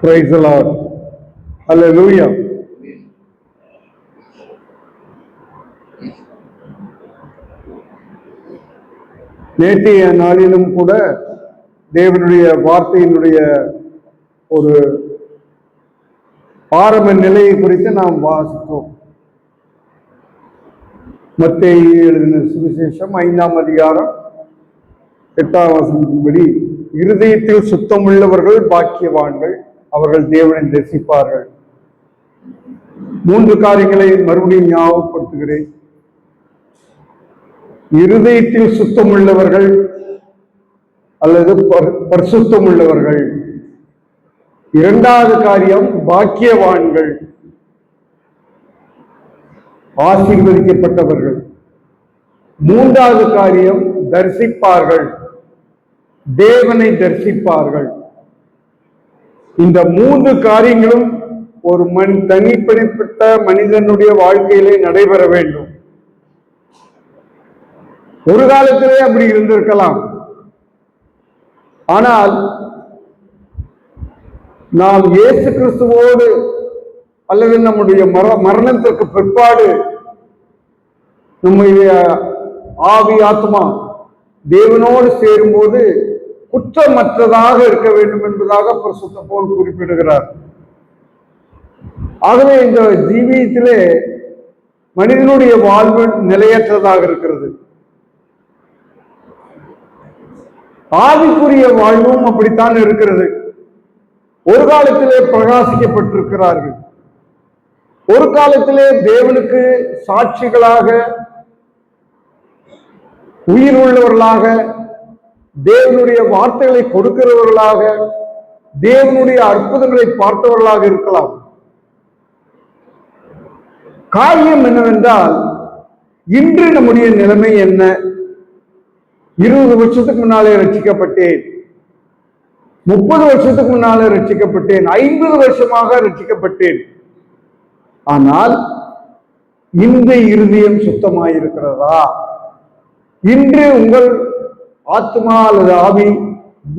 Praise the Lord. Hallelujah. நேற்றைய நாளிலும் கூட தேவனுடைய வார்த்தையினுடைய ஒரு ஆரம்ப நிலையை குறித்து நாம் வாசித்தோம். மத்தேயு எழுதின சுவிசேஷம் 5ஆம் அதிகாரம் 8ஆம் வசனத்தின்படி, இருதயத்தில் சுத்தமுள்ளவர்கள் பாக்கியவான்கள், அவர்கள் தேவனை தரிசிப்பார்கள். 3 காரியங்களை மறுபடியும் ஞாபகப்படுத்துகிறேன். இருதயத்தில் சுத்தமுள்ளவர்கள் அல்லது பரிசுத்தம் உள்ளவர்கள். 2வது காரியம் பாக்கியவான்கள், ஆசீர்வதிக்கப்பட்டவர்கள். 3வது காரியம் தரிசிப்பார்கள், தேவனை தரிசிப்பார்கள். இந்த 3 காரியங்களும் ஒரு தனிப்பட்ட மனிதனுடைய வாழ்க்கையிலே நடைபெற வேண்டும். ஒரு காலத்திலே அப்படி இருந்திருக்கலாம். ஆனால் நாம் இயேசு கிறிஸ்துவோடு அல்லது நம்முடைய மரணத்திற்கு பிற்பாடு நம்முடைய ஆவி ஆத்மா தேவனோடு சேரும்போது குற்றமற்றதாக இருக்க வேண்டும் என்பதாக பரிசுத்த பவுல் குறிப்பிடுகிறார். ஆகவே இந்த ஜீவியத்திலே மனிதனுடைய வாழ்வு நிலையற்றதாக இருக்கிறது. ஆவிக்குரிய வாழ்வும் அப்படித்தான் இருக்கிறது. ஒரு காலத்திலே பிரகாசிக்கப்பட்டிருக்கிறார்கள், ஒரு காலத்திலே தேவனுக்கு சாட்சிகளாக, உயிர் உள்ளவர்களாக, தேவனுடைய வார்த்தைகளை கொடுக்கிறவர்களாக, தேவனுடைய அற்புதங்களை பார்த்தவர்களாக இருக்கலாம். காரியம் என்னவென்றால், இன்று நம்முடைய நிலைமை என்ன? 20 வருஷத்துக்கு முன்னாலே ரட்சிக்கப்பட்டேன், 30 வருஷத்துக்கு முன்னாலே ரட்சிக்கப்பட்டேன், 50 வருஷமாக ரட்சிக்கப்பட்டேன். ஆனால் இந்த இருதயம் சுத்தமாயிருக்கிறதா? இன்று உங்கள் ஆத்மா அல்லது ஆவி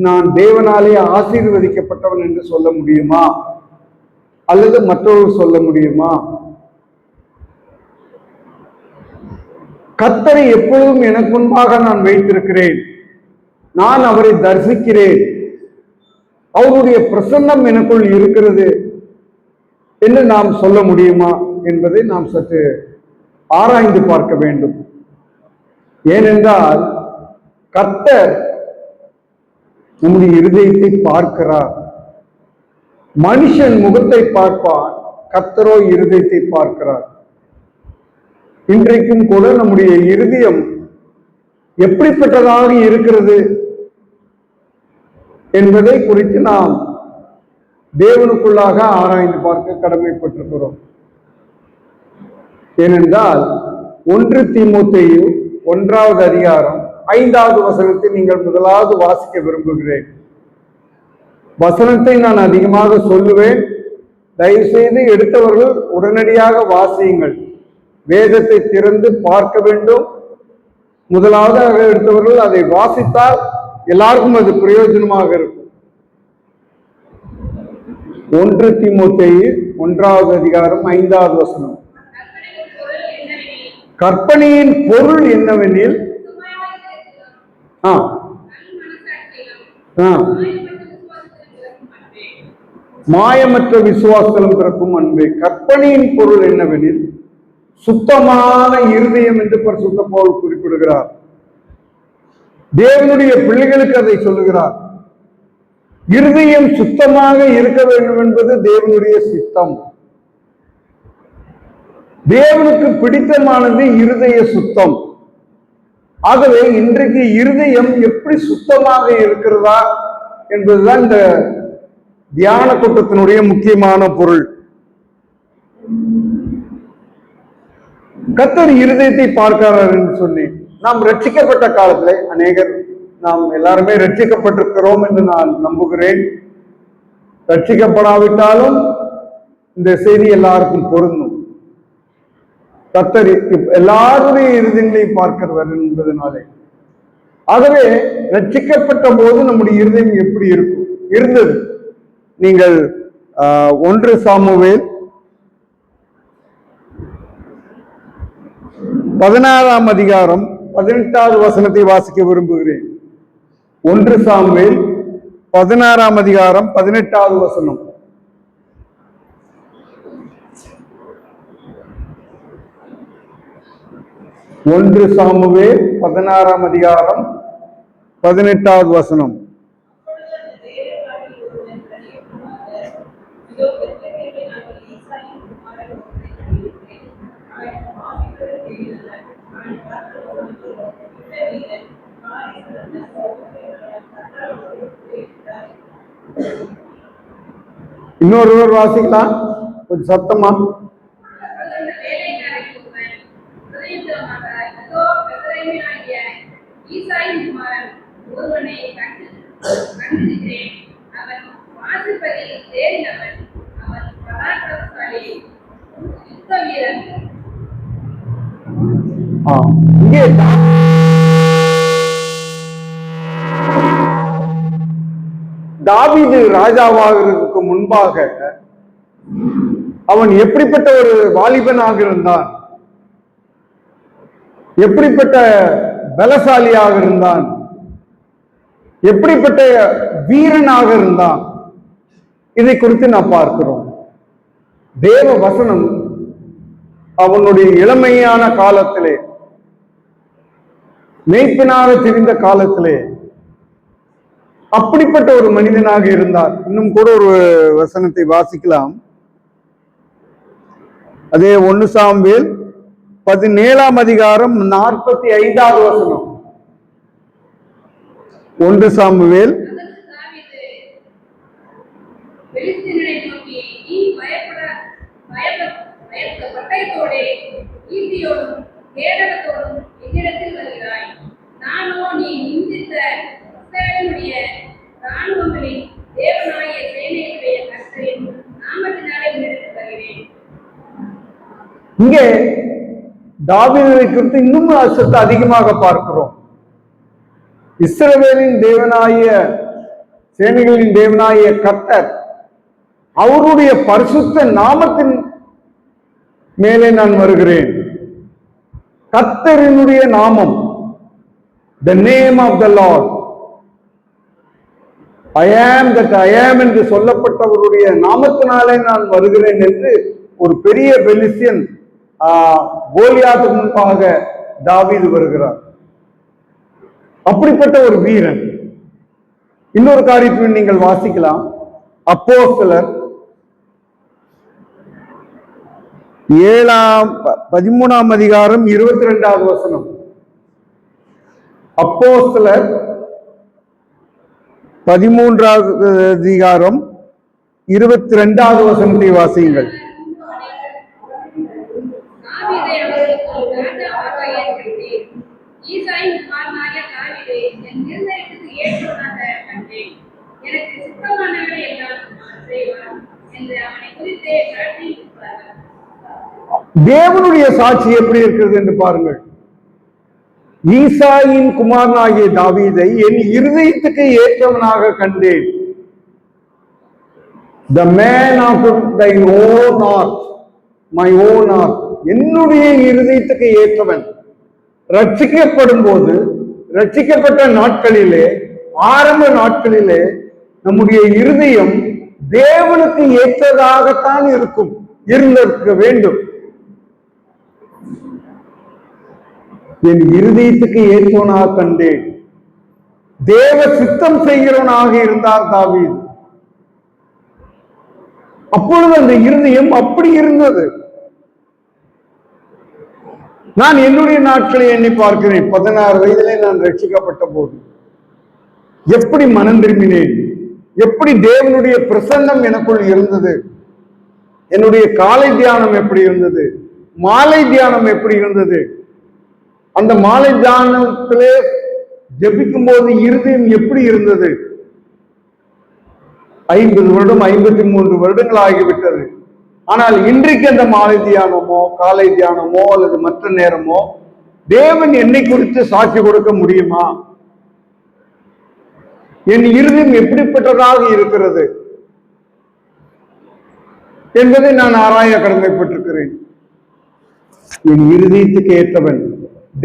நான் தேவனாலே ஆசீர்வதிக்கப்பட்டவன் என்று சொல்ல முடியுமா? அல்லது மற்றவர்கள் சொல்ல முடியுமா? கர்த்தரை எப்பொழுதும் எனக்கு முன்பாக நான் வைத்திருக்கிறேன், நான் அவரை தரிசிக்கிறேன், அவருடைய பிரசன்னம் எனக்குள் இருக்கிறது என்று நாம் சொல்ல முடியுமா என்பதை நாம் சற்று ஆராய்ந்து பார்க்க வேண்டும். ஏனென்றால் கர்த்தர் நம்முடைய இருதயத்தை பார்க்கிறார். மனுஷன் முகத்தை பார்ப்பான், கர்த்தரோ இருதயத்தை பார்க்கிறார். இன்றைக்கும் கூட நம்முடைய இருதயம் எப்படிப்பட்டதாக இருக்கிறது என்பதை குறித்து நாம் தேவனுக்குள்ளாக ஆராய்ந்து பார்க்க கடமைப்பட்டிருக்கிறோம். ஏனென்றால் 1 தீமோத்தேயு 1ஆவது அதிகாரம் 5ஆவது வசனத்தை நீங்கள் முதலாவது வாசிக்க விரும்புகிறேன். வசனத்தை நான் அதிகமாக சொல்லுவேன், தயவுசெய்து எடுத்தவர்கள் உடனடியாக வாசியுங்கள். வேதத்தை திறந்து பார்க்க வேண்டும். முதலாவதாக எடுத்தவர்கள் அதை வாசித்தால் எல்லாருக்கும் அது பிரயோஜனமாக இருக்கும். 1 தீமோத்தேயு 1ஆவது அதிகாரம் 5ஆவது வசனம். கற்பனையின் பொருள் என்னவெனில், மாயமற்ற விசுவாசத்திலும் பிறக்கும் அன்பே. கற்பனையின் பொருள் என்னவெனில் சுத்தமான இருதயம் என்று பரிசுத்த பவுல் குறிப்பிடுகிறார். தேவனுடைய பிள்ளைகளுக்கு அதை சொல்லுகிறார். இருதயம் சுத்தமாக இருக்க வேண்டும் என்பது தேவனுடைய சித்தம். தேவனுக்கு பிடித்தமானது இருதய சுத்தம். ஆகவே இன்றைக்கு இருதயம் எப்படி சுத்தமாக இருக்கிறதா என்பதுதான் இந்த தியான கூட்டத்தினுடைய முக்கியமான பொருள். கர்த்தர் இருதயத்தை பார்க்கிறார் என்று சொல்லி, நாம் ரட்சிக்கப்பட்ட காலத்திலே அநேகர் நாம் எல்லாருமே ரட்சிக்கப்பட்டிருக்கிறோம் என்று நான் நம்புகிறேன். ரட்சிக்கப்படாவிட்டாலும் இந்த செய்தி எல்லாருக்கும் பொருந்தும். கர்த்தர் எல்லாருடைய இருதயங்களை பார்க்கிறவர் என்பதனாலே. ஆகவே ரட்சிக்கப்பட்ட போது நம்முடைய இருதயம் எப்படி இருந்தது? நீங்கள் 1 சாமுவேல் 16ஆம் அதிகாரம் 18வது வசனத்தை வாசிக்க விரும்புகிறேன். 1 சாமுவேல் 16ஆம் அதிகாரம் 18வது வசனம். ஒன்று சாமுவேல் 16ஆம் அதிகாரம் 18வது வசனம். இன்னொருவர் வாசிக்கலாம் கொஞ்சம் சத்தமா. இங்கே தாவீது ராஜாவாகிறதுக்கு முன்பாக அவன் எப்படிப்பட்ட ஒரு வாலிபனாக இருந்தான், எப்படிப்பட்ட பலசாலியாக இருந்தான், எப்படிப்பட்ட வீரனாக இருந்தான், இதை குறித்து நாம் பார்க்கிறோம். தேவ வசனம் அவனுடைய இளமையான காலத்திலே, மேய்ப்பனாக தெரிந்த காலத்திலே அப்படிப்பட்ட ஒரு மனிதனாக இருந்தார். இன்னும் கூட ஒரு வசனத்தை வாசிக்கலாம். அதே 1 சாமுவேல் 17ஆம் அதிகாரம் 45வது வசனம். 1 சாமுவேல் இங்கே தாவீதை குறித்து இன்னும் சற்று அதிகமாக பார்க்கிறோம். இஸ்ரவேலின் தேவனாகிய சேனைகளின் தேவனாகிய கர்த்தர் அவருடைய பரிசுத்த நாமத்தின் மேலே நான் வருகிறேன். கர்த்தரினுடைய நாமம், the name of the Lord, I am that I am என்று சொல்லப்பட்டவருடைய நாமத்தினாலே நான் வருகிறேன் என்று ஒரு பெரிய பெலிஸ்தியன் கோலியாத்துக்கு முன்பாக தாவீது வருகிறார். அப்படிப்பட்ட ஒரு வீரன். இன்னொரு காரியத்தை நீங்கள் வாசிக்கலாம். அப்போஸ்தலர் 13ஆம் அதிகாரம் 22வது வசனம். அப்போஸ்தலர் 13வது அதிகாரம் 22வது வசனத்தை வாசியுங்கள். தேவனுடைய சாட்சி எப்படி இருக்கிறது என்று பாருங்கள். ஈசாயின் குமாரனாகிய தாவீதை என் இருதயத்துக்கு ஏற்றவனாக கண்டேன். The man after thine own heart, my own heart, என்னுடைய இருதயத்துக்கு ஏற்றவன். ரட்சிக்கப்படும் போது, ரட்சிக்கப்பட்ட நாட்களிலே, ஆரம்ப நாட்களிலே நம்முடைய இருதயம் தேவனுக்கு ஏற்றதாகத்தான் இருந்திருக்க வேண்டும். என் இருதயத்துக்கு ஏற்றவனாக கண்டேன். தேவ சித்தம் செய்கிறவனாக இருந்தார் தாவீது. அப்பொழுது அந்த இருதயம் அப்படி இருந்தது. நான் என்னுடைய நாட்களை எண்ணி பார்க்கிறேன். 16 வயதிலே நான் ரட்சிக்கப்பட்ட போது எப்படி மனம் திரும்பினேன், எப்படி தேவனுடைய பிரசன்னம் எனக்குள் இருந்தது, என்னுடைய காலை தியானம் எப்படி இருந்தது, மாலை தியானம் எப்படி இருந்தது. அந்த மாலை தியானத்திலே ஜெபிக்கும் போது இருதயம் எப்படி இருந்தது. 50 வருடம் 53 வருடங்கள் ஆகிவிட்டது. ஆனால் இன்றைக்கு அந்த மாலை தியானமோ காலை தியானமோ அல்லது மற்ற நேரமோ தேவன் என்னை குறித்து சாட்சி கொடுக்க முடியுமா? என் இருதயம் எப்படிப்பட்டதாக இருக்கிறது? என்பதை நான் ஆராய கடமைப்பட்டிருக்கிறேன். என் இருதயத்துக்கு ஏற்றவன்,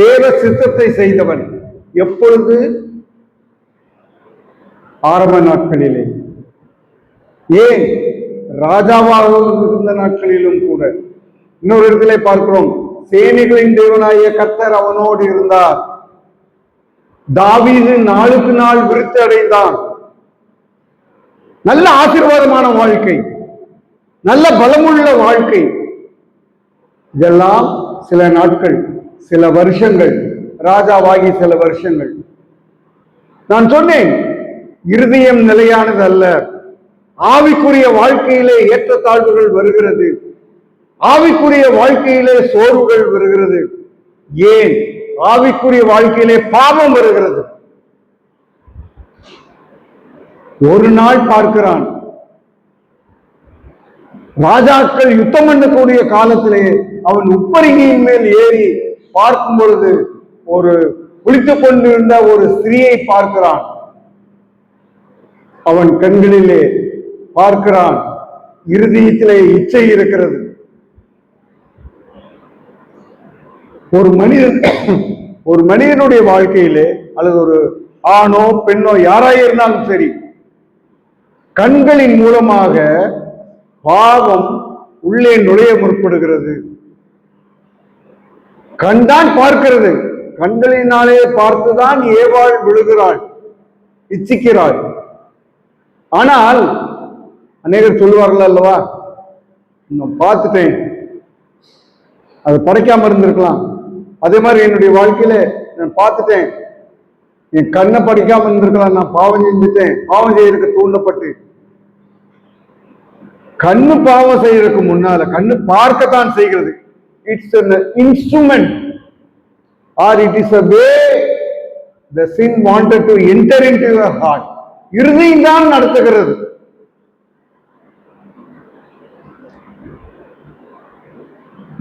தேவ சித்தத்தை செய்தவன் எப்பொழுது? ஆரம்ப நாட்களிலே. ஏன்? ராஜாவாக இருந்த நாட்களிலும் கூட. இன்னொரு இடத்திலே பார்க்கிறோம், சேனைகளின் தேவனாகிய கர்த்தர் அவனோடு இருந்தார். தாவீது நாளுக்கு நாள் விருத்தி அடைந்தான். நல்ல ஆசீர்வாதமான வாழ்க்கை, நல்ல பலமுள்ள வாழ்க்கை. இதெல்லாம் சில நாட்கள், சில வருஷங்கள், ராஜாவாகி சில வருஷங்கள். நான் சொன்னேன், இருதயம் நிலையானது அல்ல. ஆவிக்குரிய வாழ்க்கையிலே ஏற்றத்தாழ்வுகள் வருகிறது, ஆவிக்குரிய வாழ்க்கையிலே சோர்வுகள் வருகிறது. ஏன்? ஆவிக்குரிய வாழ்க்கையிலே பாவம் வருகிறது. ஒரு நாள் பார்க்கிறான், ராஜாக்கள் யுத்தம் பண்ணக்கூடிய காலத்திலே அவன் உப்பரிகையின் மேல் ஏறி பார்க்கும் பொழுது ஒரு குளித்துக் கொண்டிருந்த ஒரு ஸ்திரீயை பார்க்கிறான். அவன் கண்களிலே பார்க்கிறான், இருதயத்திலே இச்சை இருக்கிறது. ஒரு மனிதனுடைய வாழ்க்கையிலே, அல்லது ஒரு ஆணோ பெண்ணோ யாராயிருந்தாலும் சரி, கண்களின் மூலமாக பாவம் உள்ளே நுழைய முற்படுகிறது. கண்தான் பார்க்கிறது, கண்களினாலே பார்த்துதான் ஏவாள் விழுகிறாள், இச்சிக்கிறாள். ஆனால் அநேகர் சொல்லுவார்கள் அல்லவா, நான் பார்த்துட்டேன், அது படைக்காம இருந்திருக்கலாம். அதே மாதிரி என்னுடைய வாழ்க்கையில நான் பார்த்துட்டேன், என் கண்ணை படிக்காம இருந்திருக்கலாம், நான் பாவம் செஞ்சுட்டேன், பாவம் செய்யறதுக்கு தூண்டப்பட்டு. கண்ணு பாவம் செய்யறதுக்கு முன்னால கண்ணு பார்க்கத்தான் செய்கிறது. It's an instrument or it is a way the sin wanted to enter into your heart. இருதயம் தான் நடத்துகிறது.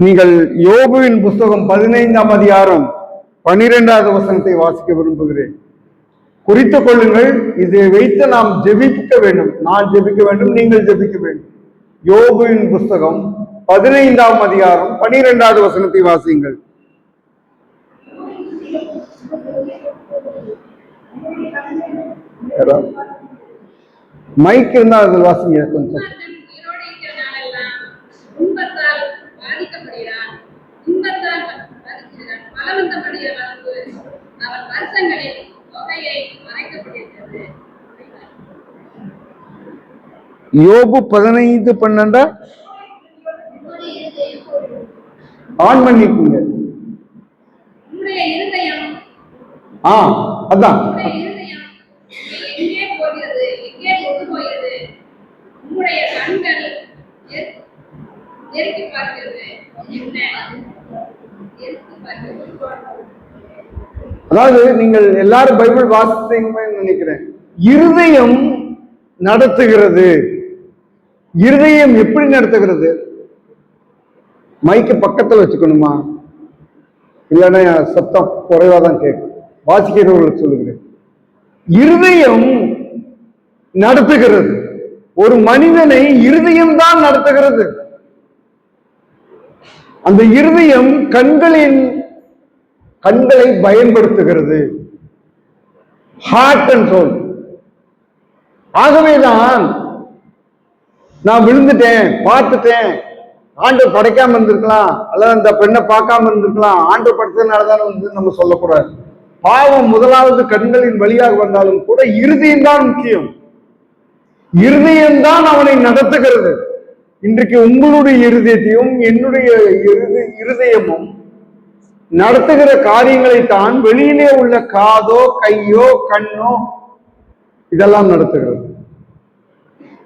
நீங்கள் யோபுவின் புஸ்தகம் 15ஆம் அதிகாரம் 12வது வசனத்தை வாசிக்க விரும்புகிறேன். குறித்துக் கொள்ளுங்கள், இதை வைத்து நாம் ஜெபிக்க வேண்டும். நான் ஜெபிக்க வேண்டும், நீங்கள் ஜெபிக்க வேண்டும். யோபுவின் புஸ்தகம் 15ஆம் அதிகாரம் 12வது வசனத்தை வாசியுங்கள். மைக் இருந்தா அதில் வாசிங்க கொஞ்சம். யோபு 15:12 ஆன் பண்ணிக்குங்க. அதான் அதாவது நீங்கள் எல்லாரும் பைபிள் வாசித்தீங்கன்னு நினைக்கிறேன். இருதயம் நடத்துகிறது. இருதயம் எப்படி நடத்துகிறது? மைக்கு பக்கத்தில் வச்சுக்கணுமா? இல்லைன்னா சத்தம் குறைவா தான் கேட்கும். வாசிக்கிறவர்களுக்கு சொல்லுகிறேன், இருதயம் நடத்துகிறது. ஒரு மனிதனை இருதயம் தான் நடத்துகிறது. அந்த இருதயம் கண்களை பயன்படுத்துகிறது. Heart and soul. ஆகவேதான் நான் விழுந்துட்டேன், பார்த்துட்டேன், ஆண்டவர் படைக்காம இருந்திருக்கலாம், அல்லது அந்த பெண்ணை பார்க்காம இருந்திருக்கலாம், ஆண்டவர் படைத்ததுனாலதான் வந்து நம்ம சொல்லக்கூடாது. பாவம் முதலாவது கண்களின் வழியாக வந்தாலும் கூட இருதயம் தான் முக்கியம். இருதயம்தான் அவனை நடத்துகிறது. இன்றைக்கு உங்களுடைய இருதயத்தையும் என்னுடைய இருதயமும் நடத்துகிற காரியங்களை தான் வெளியிலே உள்ள காதோ கையோ கண்ணோ இதெல்லாம் நடத்துகிறது.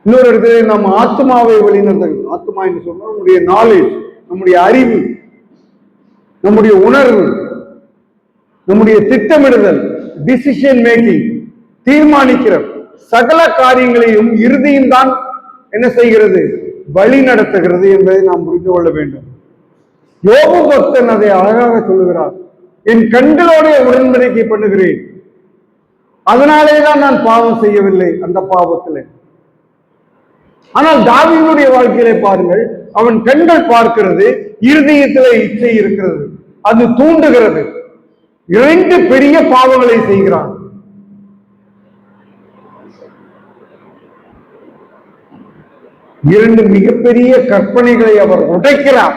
இன்னொரு இடத்துல நம்ம ஆத்மாவை வழிநடத்துகிறது. ஆத்மா என்று சொன்னால் நம்முடைய நாலேஜ், நம்முடைய அறிவு, நம்முடைய உணர்வு, நம்முடைய திட்டமிடுதல், டிசிஷன் மேக்கிங், தீர்மானிக்கிற சகல காரியங்களையும் இருதயம் தான் என்ன செய்கிறது? வழி நடத்துகிறது என்பதை நாம் புரிந்து கொள்ள வேண்டும். யோபு பக்தன் அதை அழகாக சொல்லுகிறார். என் கண்களோட உடன்படிக்கை பண்ணுகிறேன், அதனாலேதான் நான் பாவம் செய்யவில்லை. அந்த பாவத்தில் ஆனால் தாவீதுடைய வாழ்க்கையிலே பாருங்கள், அவன் கண்கள் பார்க்கிறது, இருதயத்திலே இச்சை இருக்கிறது, அது தூண்டுகிறது. 2 பெரிய பாவங்களை செய்கிறான். இரண்டு மிகப்பெரிய கற்பனைகளை அவர் உடைக்கிறார்.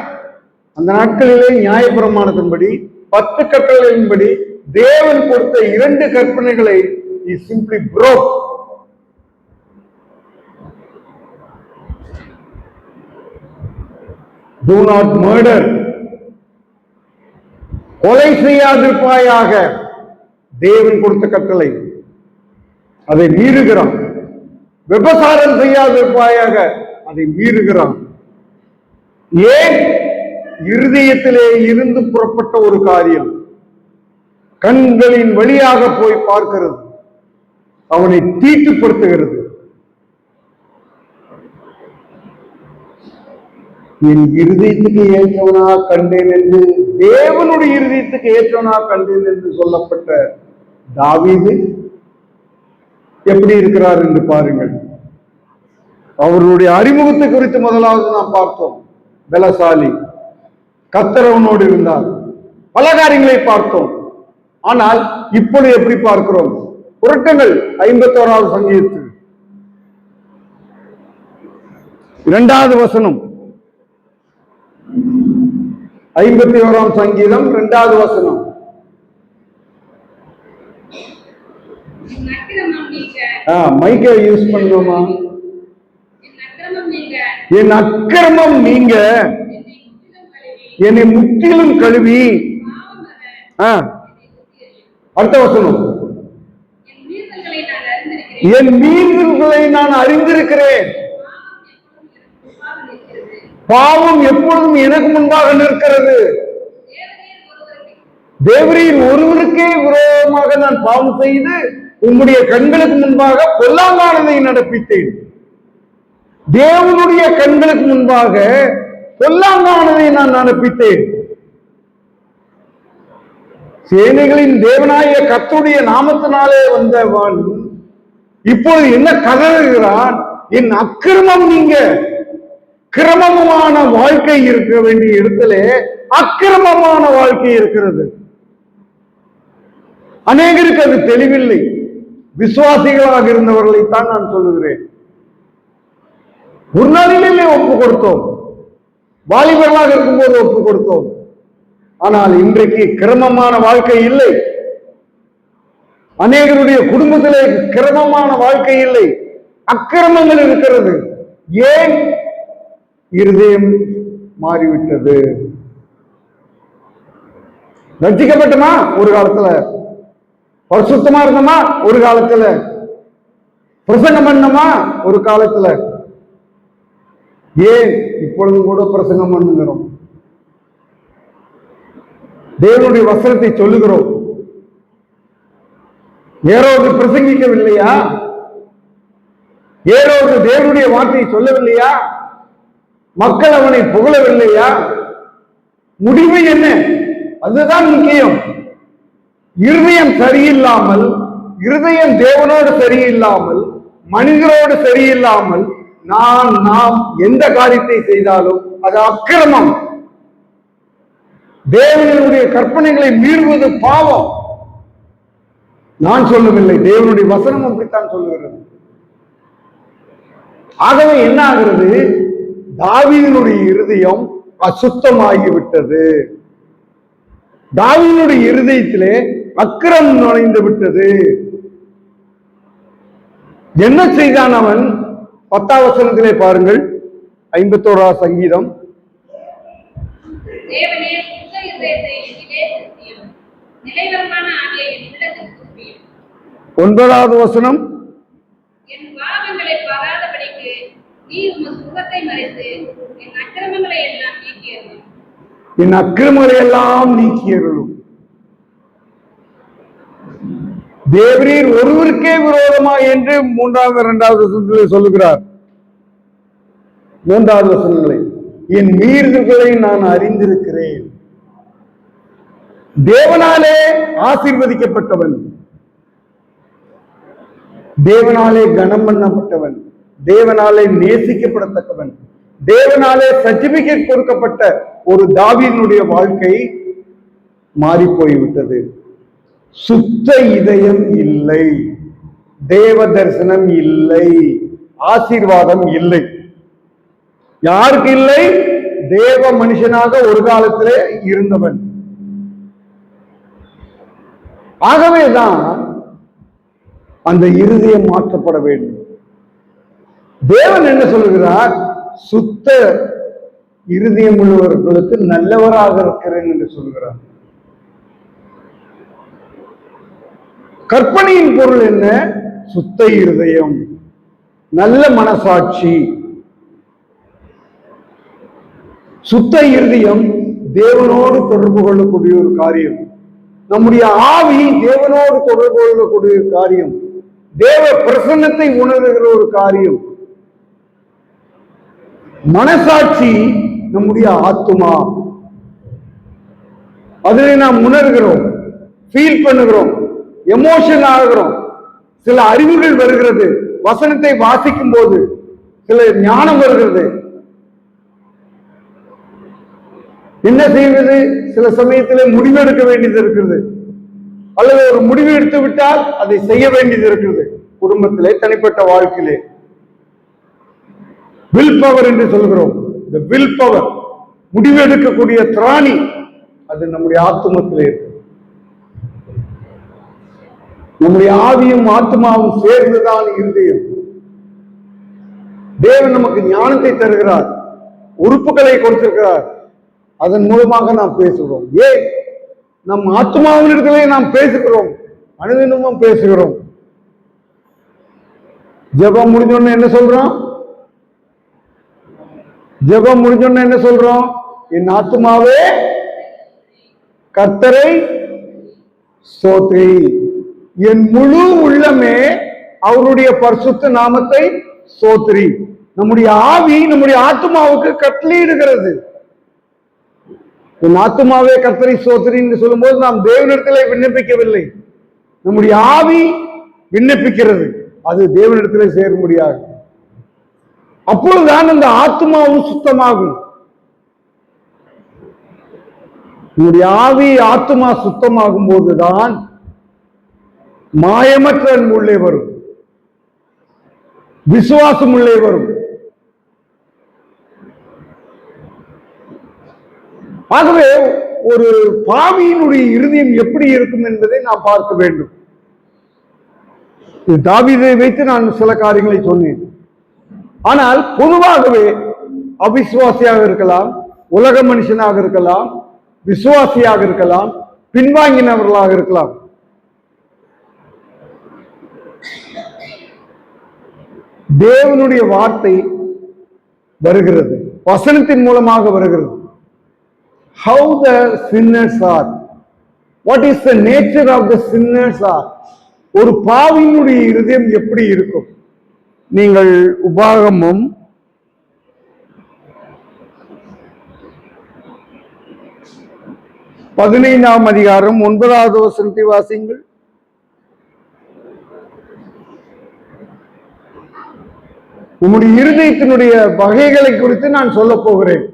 அந்த நாட்களிலே நியாயப்பிரமாணத்தின்படி 10 கட்டளைகளின்படி தேவன் கொடுத்த 2 கற்பனைகளை he simply broke. Do not murder. கொலை செய்யாதிருப்பாயாக தேவன் கொடுத்த கட்டளை, அதை மீறுகிறான். விபசாரம் செய்யாதிருப்பாயாக, அதை மீறுகிறான். ஏன்? இருதயத்திலே இருந்து புறப்பட்ட ஒரு காரியம் கண்களின் வழியாக போய் பார்க்கிறது, அவனை தீட்டுப்படுத்துகிறது. என் இருதயத்துக்கு ஏற்றவனா கண்டேன் என்று, தேவனுடைய இருதயத்துக்கு ஏற்றவனா கண்டேன் என்று சொல்லப்பட்ட தாவீது எப்படி இருக்கிறார் என்று பாருங்கள். அவர்களுடைய அறிமுகத்தை குறித்து முதலாவது நாம் பார்த்தோம். பலசாலி, கர்த்தர் அவனோடு இருந்தார், பல காரியங்களை பார்த்தோம். ஆனால் இப்பொழுது எப்படி பார்க்கிறோம்? புரட்டுங்கள் 51வது சங்கீதத்தில் 2வது வசனம். 51ஆம் சங்கீதம் 2வது வசனம். மைக்கை யூஸ் பண்ணுமா? என் அக்கிரமம் நீங்க என்னை முற்றிலும் கழுவி. அடுத்த வசனம். என் மீறுதல்களை நான் அறிந்திருக்கிறேன், பாவம் எப்பொழுதும் எனக்கு முன்பாக நிற்கிறது. தேவரீர் ஒருவருக்கே விரோதமாக நான் பாவம் செய்து உம்முடைய கண்களுக்கு முன்பாக பொல்லாங்கானதை நடப்பித்தேன். தேவனுடைய கண்களுக்கு முன்பாக பொல்லாங்கானதை நான் நடப்பித்தேன். சேனைகளின் தேவனாய கர்த்தருடைய நாமத்தினாலே வந்தவன் இப்பொழுது என்ன கதறுகிறான்? என் அக்கிரமம் நீங்க. கிரமமான வாழ்க்கை இருக்க வேண்டிய இடத்துல அக்கிரமமான வாழ்க்கை இருக்கிறது. அநேகருக்கு அது தெளிவில்லை. விசுவாசிகளாக இருந்தவர்களைத்தான் நான் சொல்லுகிறேன். ஒரு நாளிலே ஒப்பு கொடுத்தோம், வாலிபர்களாக இருக்கும்போது ஒப்பு கொடுத்தோம். ஆனால் இன்றைக்கு கிரமமான வாழ்க்கை இல்லை. அநேகருடைய குடும்பத்திலே கிரமமான வாழ்க்கை இல்லை, அக்கிரமங்கள் இருக்கிறது. ஏன்? இருதயம் மாறிவிட்டது. ரட்சிக்கப்பட்டமா ஒரு காலத்துல, பரிசுத்தமா இருந்தமா ஒரு காலத்துல, பிரசங்கம் பண்ணமா ஒரு காலத்துல. ஏன் இப்பொழுதும் கூட பிரசங்கம் பண்ணுகிறோம், தேவனுடைய வசனத்தை சொல்லுகிறோம். ஏரோது பிரசங்கிக்கவில்லையா? ஏரோது தேவனுடைய வார்த்தையை சொல்லவில்லையா? மக்கள் அவனை புகழவில்லையா? முடிவு என்ன? அதுதான் முக்கியம். இருதயம் சரியில்லாமல், இருதயம் தேவனோடு சரியில்லாமல், மனிதரோடு சரியில்லாமல் நாம் எந்த காரியத்தை செய்தாலும் அது அக்கிரமம். தேவனுடைய கற்பனைகளை மீறுவது பாவம். நான் சொல்லவில்லை, தேவனுடைய வசனம் அப்படித்தான் சொல்லுகிறது. ஆகவே என்ன ஆகிறது? தாவீதினுடைய இருதயம் அசுத்தமாகிவிட்டது. தாவீதினுடைய இருதயத்திலே அக்கிரமம் நுழைந்து விட்டது. என்ன செய்தான் அவன்? 10ஆம் வசனத்திலே பாருங்கள், 51ஆம் சங்கீதம். 9வது வசனம். என் பாவங்களை பாராதபடிக்கு நீர் உமது முகத்தை மறைத்து என் அக்கிரமங்களை எல்லாம் நீக்கியருளும். என் அக்கிரமங்களை எல்லாம் நீக்கியருளும். தேவரீர் ஒருவருக்கே விரோதமா என்று 3வது 2வது வசனத்திலே சொல்லுகிறார். 3வது வசனங்களை, என் மீறுதல்களை நான் அறிந்திருக்கிறேன். தேவனாலே ஆசீர்வதிக்கப்பட்டவன், தேவனாலே கனம் பண்ணப்பட்டவன், தேவனாலே நேசிக்கப்படத்தக்கவன், தேவனாலே சர்டிபிகேட் கொடுக்கப்பட்ட ஒரு தாவீதினுடைய வாழ்க்கை மாறி போய்விட்டது. சுத்த இதயம் இல்லை, தேவ தரிசனம் இல்லை, ஆசீர்வாதம் இல்லை. யாருக்கு இல்லை? தேவ மனுஷனாக ஒரு காலத்திலே இருந்தவன். ஆகவேதான் அந்த இருதயம் மாற்றப்பட வேண்டும். தேவன் என்ன சொல்லுகிறார்? சுத்த இருதயம் உள்ளவர்களுக்கு நல்லவராக இருக்கிறேன் என்று சொல்கிறார். கற்பனையின் பொருள் என்ன? சுத்த இருதயம், நல்ல மனசாட்சி. சுத்த இருதயம் தேவனோடு தொடர்பு கொள்ளக்கூடிய ஒரு காரியம். நம்முடைய ஆவி தேவனோடு தொடர்பு கொள்ளக்கூடிய காரியம், தேவ பிரசன்னத்தை உணர்கிற ஒரு காரியம். மனசாட்சி நம்முடைய ஆத்துமா, அதில் நாம் உணர்கிறோம், ஃபீல் பண்ணுகிறோம், எமோஷன் ஆகிறோம். சில அறிவுகள் வருகிறது, வசனத்தை வாசிக்கும் போது சில ஞானம் வருகிறது. என்ன செய்வது? சில சமயத்தில் முடிவெடுக்க வேண்டியது இருக்கிறது, அல்லது ஒரு முடிவு எடுத்து விட்டால் அதை செய்ய வேண்டியது இருக்கிறது. குடும்பத்திலே, தனிப்பட்ட வாழ்க்கையிலே வில் பவர் என்று சொல்கிறோம். இந்த வில் பவர், முடிவு எடுக்கக்கூடிய திராணி, அது நம்முடைய ஆத்துமத்திலே இருக்கு. நம்முடைய ஆவியும் ஆத்மாவும் சேர்ந்துதான் இருதயம். தேவன் நமக்கு ஞானத்தை தருகிறார், உறுப்புகளை கொடுத்திருக்கிறார். அதன் மூலமாக நாம் பேசுகிறோம். ஏன்? நம் ஆத்மாவினிடத்திலே நாம் பேசுகிறோம், அனுதினமும் பேசுகிறோம். ஜெபம் முடிஞ்சோன்னு என்ன சொல்றோம்? ஜெபம் முடிஞ்சோன்னு என்ன சொல்றோம்? என் ஆத்மாவே கர்த்தரை ஸ்தோத்திரி, என் முழு உள்ளமே அவருடைய பரிசுத்த நாமத்தை ஸ்தோத்திரி. நம்முடைய ஆவி நம்முடைய ஆத்மாவுக்கு கட்டளையிடுகிறது. என் ஆத்மாவே கர்த்தரை ஸ்தோத்திரி என்று சொல்லும் போது நாம் தேவனிடத்திலே விண்ணப்பிக்கவில்லை, நம்முடைய ஆவி விண்ணப்பிக்கிறது. அது தேவனிடத்திலே சேர முடியாது. அப்பொழுதுதான் அந்த ஆத்மாவும் சுத்தமாகும். நம்முடைய ஆவி ஆத்மா சுத்தமாகும் போதுதான் மாயமற்ற அன்பு உள்ளே வரும், விசுவாசம் உள்ளே வரும். ஆகவே ஒரு பாவியினுடைய இருதயம் எப்படி இருக்கும் என்பதை நாம் பார்க்க வேண்டும். தாவீதை வைத்து நான் சில காரியங்களை சொன்னேன். ஆனால் பொதுவாகவே அவிசுவாசியாக இருக்கலாம், உலக மனுஷனாக இருக்கலாம், விசுவாசியாக இருக்கலாம், பின்வாங்கினவர்களாக இருக்கலாம். தேவனுடைய வார்த்தை வருகிறது, வசனத்தின் மூலமாக வருகிறது. How the sinners are, what is the nature of the sinners are, ஒரு பாவியினுடைய இருதயம் எப்படி இருக்கும்? நீங்கள் உபாகமம் 15ஆம் அதிகாரம் 9வது வசனத்தை வாசியுங்கள். உங்களுடைய இருதயத்தினுடைய வகைகளை குறித்து நான் சொல்ல போகிறேன்.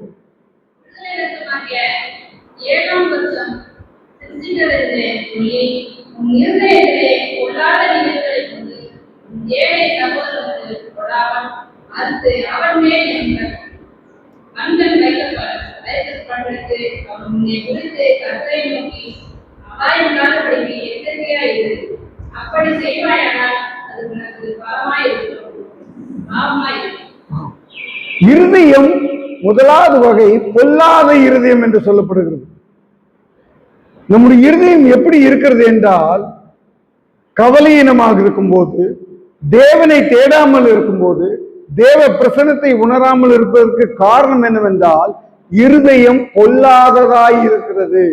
இருதயம் முதலாவது வகை பொல்லாத இருதயம் என்று சொல்லப்படுகிறது. நம்முடைய இருதயம் எப்படி இருக்கிறது என்றால், கவலையினமாக இருக்கும்போது, தேவனை தேடாமல் இருக்கும்போது, தேவ பிரசன்னத்தை உணராமல் இருப்பதற்கு காரணம் என்னவென்றால், இருதயம் பொல்லாததாய் இருக்கிறது.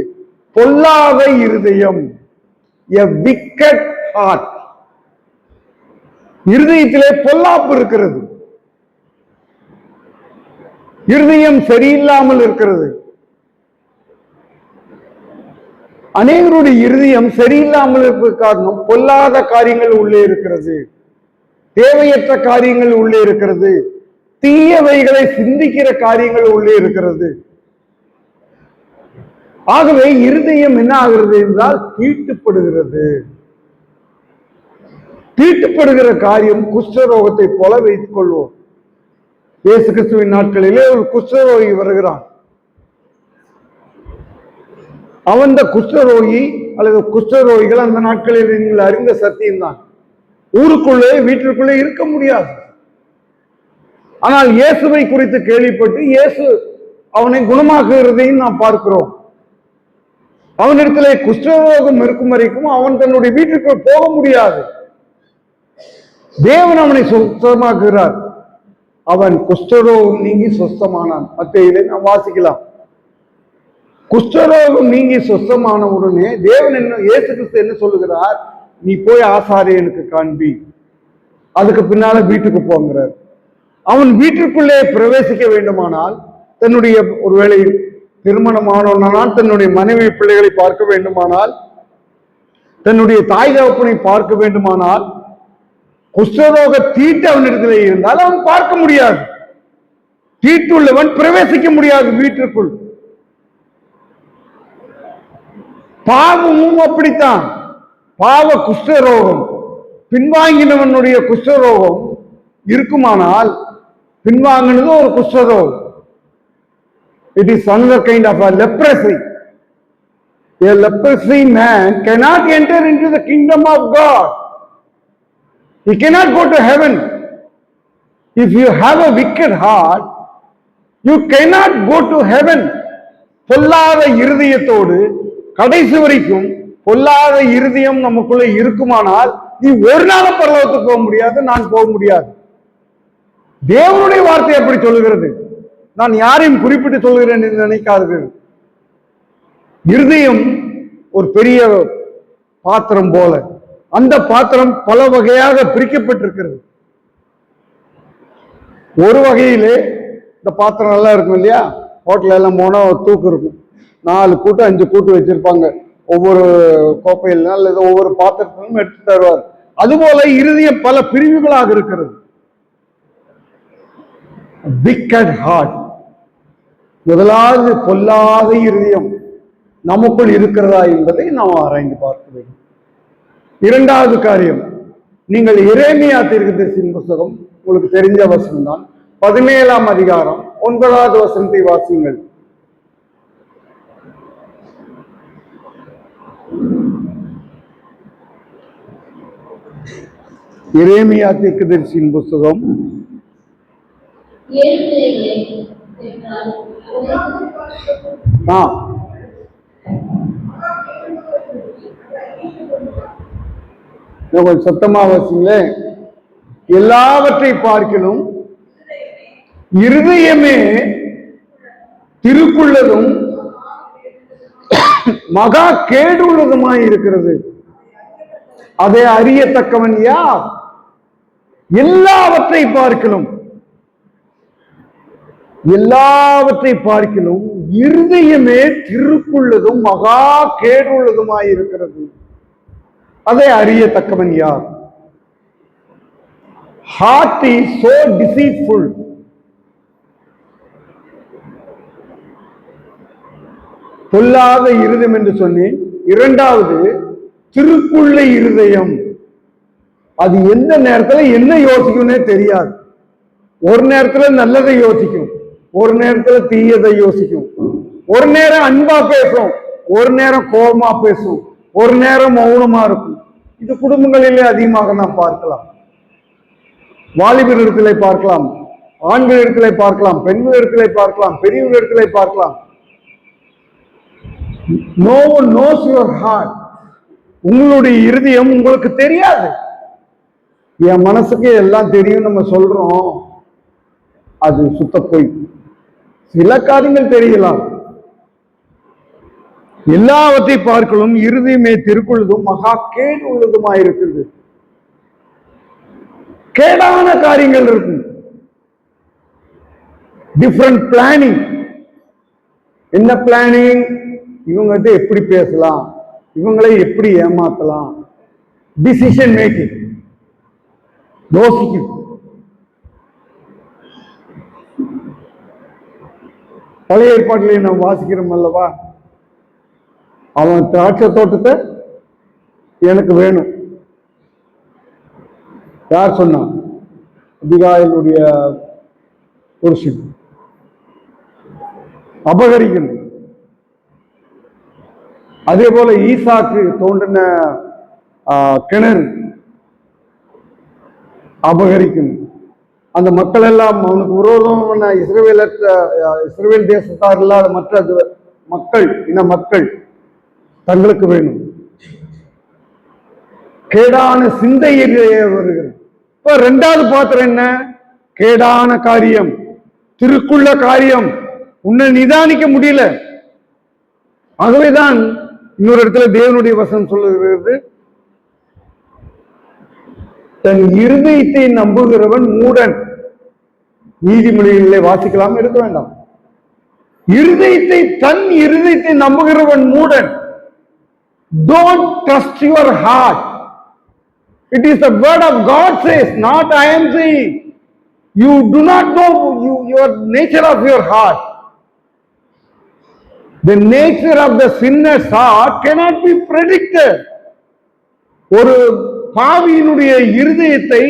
பொல்லாத இருதயம், a wicked heart. இருதயத்திலே பொல்லாப்பு இருக்கிறது, இருதயம் சரியில்லாமல் இருக்கிறது. அநேகருடைய இருதயம் சரியில்லாமல் இருப்பது காரணம் பொல்லாத காரியங்கள் உள்ளே இருக்கிறது, தேவையற்ற காரியங்கள் உள்ளே இருக்கிறது, தீயவைகளை சிந்திக்கிற காரியங்கள் உள்ளே இருக்கிறது. ஆகவே இருதயம் என்ன ஆகிறது என்றால் தீட்டுப்படுகிறது. தீட்டுப்படுகிற காரியம் குஷ்டரோகத்தை போல வைத்துக் கொள்வோம். இயேசு கிறிஸ்துவின் நாட்களிலே ஒரு குஷ்டரோகி வருகிறான். அவன் குஷ்டரோகி அல்லது குஷ்டரோகிகள் அந்த நாட்களில் நீங்கள் அறிந்த சத்தியம்தான். ஊருக்குள்ளே வீட்டிற்குள்ளே இருக்க முடியாது. ஆனால் இயேசுவை குறித்து கேள்விப்பட்டு இயேசு அவனை குணமாக்குகிறதையும் நாம் பார்க்கிறோம். அவனிடத்திலே குஷ்டரோகம் இருக்கும் வரைக்கும் அவன் தன்னுடைய வீட்டிற்கு போக முடியாது. தேவன் அவனை சுத்தமாக்குகிறார். அவன் குஷ்டரோகம் நீங்கி சொஸ்தமானான். மத்தேயுவிலே நாம் வாசிக்கலாம். குஷ்டரோகம் நீங்கி சொஸ்தமான உடனே தேவன் இயேசு கிறிஸ்து என்ன சொல்லுகிறார்? நீ போய் ஆசாரியனுக்கு காண்பி, அதுக்கு பின்னால வீட்டுக்கு போங்கிறார். அவன் வீட்டிற்குள்ளே பிரவேசிக்க வேண்டுமானால், தன்னுடைய ஒருவேளை திருமணமானவனால் தன்னுடைய மனைவி பிள்ளைகளை பார்க்க வேண்டுமானால், தன்னுடைய தாய் தகப்பனை பார்க்க வேண்டுமானால், குஷ்டரோக தீட்டு அவனிடத்தில் இருந்தால் அவன் பார்க்க முடியாது. தீட்டுள்ளவன் பிரவேசிக்க முடியாது வீட்டிற்குள். பாவமும் அப்படித்தான். பாவ குஷ்டரோகம், பின்வாங்கினவனுடைய குஷ்டரோகம் இருக்குமானால், பின்வாங்கினது ஒரு குஷ்டரோகம். It is another kind of a leprosy. A leprosy man cannot enter into the kingdom of God. He cannot go to heaven. If you have a wicked heart, you cannot go to heaven. பொல்லாத இருதயத்தோடு கடைசி வரைக்கும் பொல்லாத இருதயம் நமக்குள்ள இருக்குமானால் நீ ஒரு நாள் பரலோகத்துக்கு போக முடியாது, நான் போக முடியாது. தேவனுடைய வார்த்தை எப்படி சொல்லுகிறது? நான் யாரையும் குறிப்பிட்டு சொல்கிறேன் என்று நினைக்காதீர்கள். இருதயம் ஒரு பெரிய பாத்திரம் போல, அந்த பாத்திரம் பல வகையாக பிரிக்கப்பட்டிருக்கிறது. ஒரு வகையிலே இந்த பாத்திரம் நல்லா இருக்கும் இல்லையா? ஹோட்டல் எல்லாம் போனா ஒரு தூக்கு இருக்கும், 4 கூட்டு 5 கூட்டு வச்சிருப்பாங்க. ஒவ்வொரு கோப்பையிலும் அல்லது ஒவ்வொரு பாத்திரத்திலும் எடுத்து தருவார். அதுபோல இருதயம் பல பிரிவுகளாக இருக்கிறது. wicked heart, முதலாவது பொல்லாத இருதயம் நமக்குள் இருக்கிறதா என்பதை நாம் ஆராய்ந்து பார்க்க வேண்டும். இரண்டாவது காரியம், நீங்கள் எரேமியா தீர்க்கதரிசியின் புத்தகம் உங்களுக்கு தெரிஞ்ச வசனம் தான், 17ஆம் அதிகாரம் 9வது வசனத்தை வாசியுங்கள். எரேமியா தீர்க்கதரிசியின் புத்தகம் கொஞ்சம் சத்தமா வாசிங்களே. எல்லாவற்றை பார்க்கலும் இருதயமே திருக்குள்ளதும் மகா கேடுள்ளதுமாய் இருக்கிறது, அதை அறியத்தக்கவன் யார்? எல்லாவற்றை பார்க்கலும் இருதயமே திருக்குள்ளதும் மகா கேடுள்ளதுமாய் இருக்கிறது, அதை அறியத்தக்கவன் யார்? Heart is so deceitful. பொல்லாத இருதயம் என்று சொன்னேன். இரண்டாவது திருக்குள்ள இருதயம், அது எந்த நேரத்துல என்ன யோசிக்கும்னே தெரியாது. ஒரு நேரத்துல நல்லதை யோசிக்கும், ஒரு நேரத்துல தீயதை யோசிக்கும், ஒரு நேரம் அன்பா பேசும், ஒரு நேரம் கோபமா பேசும், ஒரு நேரம் மௌனமா இருக்கும். இது குடும்பங்களிலே அதிகமாக நாம் பார்க்கலாம். வாலிபரிடத்திலே பார்க்கலாம், ஆண்களிடத்திலே பார்க்கலாம், பெண்களிடத்திலே பார்க்கலாம், பெரியவர்களிடத்திலே பார்க்கலாம். No one knows your heart. உங்களுடைய இருதயம் உங்களுக்கு தெரியாது. என் மனசுக்கு எல்லாம் தெரியும் நம்ம சொல்றோம், அது சுத்த போய். சில காரியங்கள் தெரியலாம். எல்லாவற்றை பார்க்கலும் இருதயமே திருக்குள்ளதும் மகா கேடு உள்ளதுமாயிருக்கிறது. கேடான காரியங்கள் இருக்கும். Different planning. என்ன பிளானிங்? இவங்ககிட்ட எப்படி பேசலாம், இவங்களை எப்படி ஏமாத்தலாம், டிசிஷன் மேக்கிங். யோசிக்கும். பழைய ஏற்பாட்டிலே நாம் வாசிக்கிறோம் அல்லவா, அவன் திராட்சை தோட்டத்தை எனக்கு வேணும். யார் சொன்னான்? அபிகாயிலுடைய புருஷன். அபகரிக்கணும். அதே போல ஈசாக்கு தோண்டின கிணறு அபகரிக்கணும். அந்த மக்கள் எல்லாம் அவனுக்கு விரோதமான இஸ்ரவேல் தேசத்தார் இல்லாத மற்ற மக்கள், இன மக்கள் தங்களுக்கு வேணும். கேடான சிந்தையிலேயே வருகிறது. இப்ப இரண்டாவது பாத்திரம் என்ன? கேடான காரியம், திருக்குள்ள காரியம், உன்னை நிதானிக்க முடியல. ஆகவேதான் இன்னொரு இடத்துல தேவனுடைய வசனம் சொல்லுகிறது, தன் இருதயத்தை நம்புகிறவன் மூடன். நீதிமொழிகளிலே வாசிக்கலாம், எடுக்க வேண்டாம். தன் இருதயத்தை நம்புகிறவன் மூடன். Don't trust your heart. It is the word of God says, not I am saying. You do not know your nature of your heart. The nature of the sinner's heart cannot be predicted. ஒரு பாவியினுடைய இருதயத்தை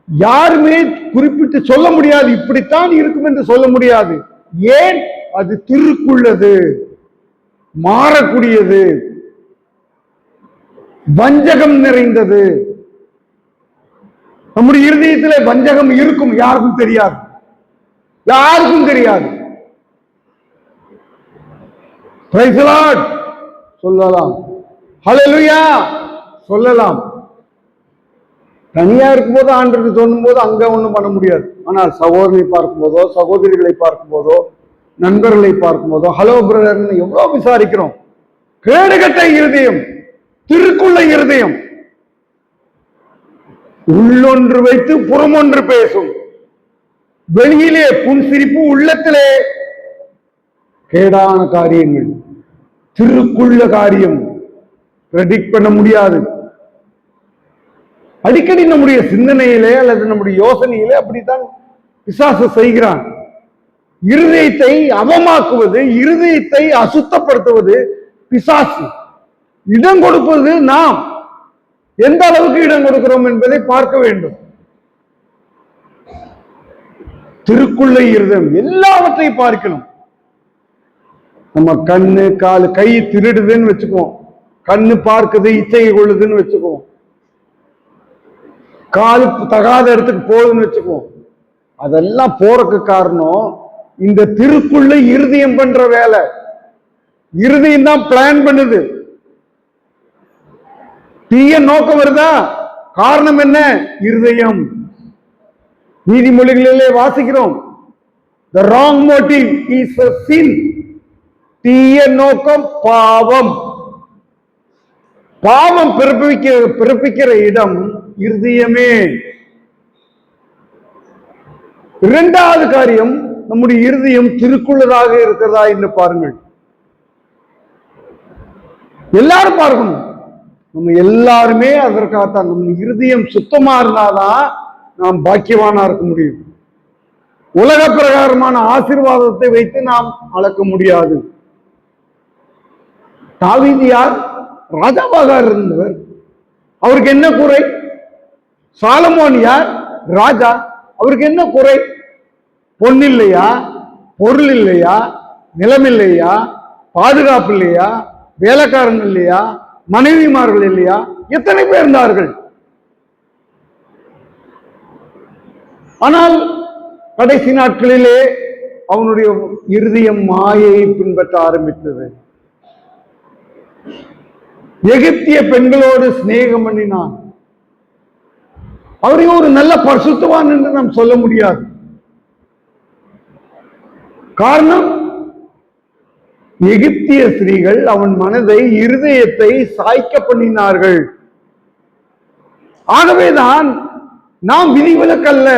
யாருமே குறிப்பிட்டு சொல்ல முடியாது, இப்படித்தான் இருக்கும் என்று சொல்ல முடியாது. ஏன்? அது திருக்குள்ளது, மாறக்கூடியது, வஞ்சகம் நிறைந்தது. நம்முடைய இருதயத்திலே வஞ்சகம் இருக்கும், யாருக்கும் தெரியாது, யாருக்கும் தெரியாது. பிரைஸ் தி லார்ட் சொல்லலாம், ஹல்லேலூயா சொல்லலாம். தனியா இருக்கும்போது ஆண்டவருக்கு சொல்லும் போது அங்க ஒண்ணும் பண்ண முடியாது. ஆனால் சகோதரனை பார்க்கும் போதோ, சகோதரிகளை பார்க்கும் போதோ, நண்பர்களை பார்க்கும் போதோ, ஹலோ பிரதர்னு எவ்வளவு விசாரிக்கிறோம். கேடுகட்ட இருதயம், திருக்குள்ள இருதயம், உள்ளொன்று வைத்து புறமொன்று பேசும். வெளியிலே புன்சிரிப்பு, உள்ளத்திலே கேடான காரியங்கள். திருக்குள்ள காரியம் பிரெடிக்ட் பண்ண முடியாது. அடிக்கடி நம்முடைய சிந்தனையிலே அல்லது நம்முடைய யோசனையிலே அப்படித்தான் பிசாசு செய்கிறான். இருதயத்தை அவமாக்குவது, இருதயத்தை அசுத்தப்படுத்துவது பிசாசு. இடம் கொடுப்பது நாம் எந்த அளவுக்கு இடம் கொடுக்கிறோம் என்பதை பார்க்க வேண்டும். திருக்குள்ள இருதயம் எல்லாவற்றையும் பார்க்கணும். நம்ம கண்ணு, காலு, கை திருடுதுன்னு வச்சுக்குவோம், கண்ணு பார்க்குது, இச்சை கொள்ளுதுன்னு வச்சுக்குவோம், காலு தகாத இடத்துக்கு போகுதுன்னு வச்சுக்குவோம். அதெல்லாம் போறதுக்கு காரணம் இந்த திருக்குள்ள இருதயம் பண்ற வேலை. இருதயம் தான் பிளான் பண்ணுது. தீய நோக்கம் வருதா? காரணம் என்ன? இருதயம். நீதிமொழிகளிலே வாசிக்கிறோம், the wrong motive is a sin. தீய நோக்கம் பாவம். பாவம் பிறப்பிக்கிற இடம் இருதயமே. இரண்டாவது காரியம், நம்முடைய இருதயம் திருக்குள்ளதாக இருக்கிறதா என்று பாருங்கள். எல்லாரும் பார்க்கணும். நம்ம எல்லாருமே அதற்காகத்தான். நம்ம இருதயம் சுத்தமா இருந்தாதான் நாம் பாக்கியவானா இருக்க முடியும். உலக பிரகாரமான ஆசீர்வாதத்தை வைத்து நாம் அளக்க முடியாது. தாவீது யார்? ராஜாவாக இருந்தவர். அவருக்கு என்ன குறை? சாலமோன் யார்? ராஜா. அவருக்கு என்ன குறை? பொன் இல்லையா? பொருள் இல்லையா? நிலம் இல்லையா? பாதுகாப்பு இல்லையா? வேலைக்காரன் இல்லையா? மனைவிமார்கள் இல்லையா? எத்தனை பேர் இருந்தார்கள். ஆனால் கடைசி நாட்களிலே அவனுடைய இருதயம் மாயையை பின்பற்ற ஆரம்பித்தது. எகிப்திய பெண்களோடு சிநேகம் பண்ணினான். அவரையும் ஒரு நல்ல பரிசுத்தவான் என்று நாம் சொல்ல முடியாது. காரணம், எகிப்திய ஸ்திரீகள் அவன் மனதை, இருதயத்தை சாய்க்க பண்ணினார்கள். ஆகவேதான் நாம் விதிவிலக்கல்ல,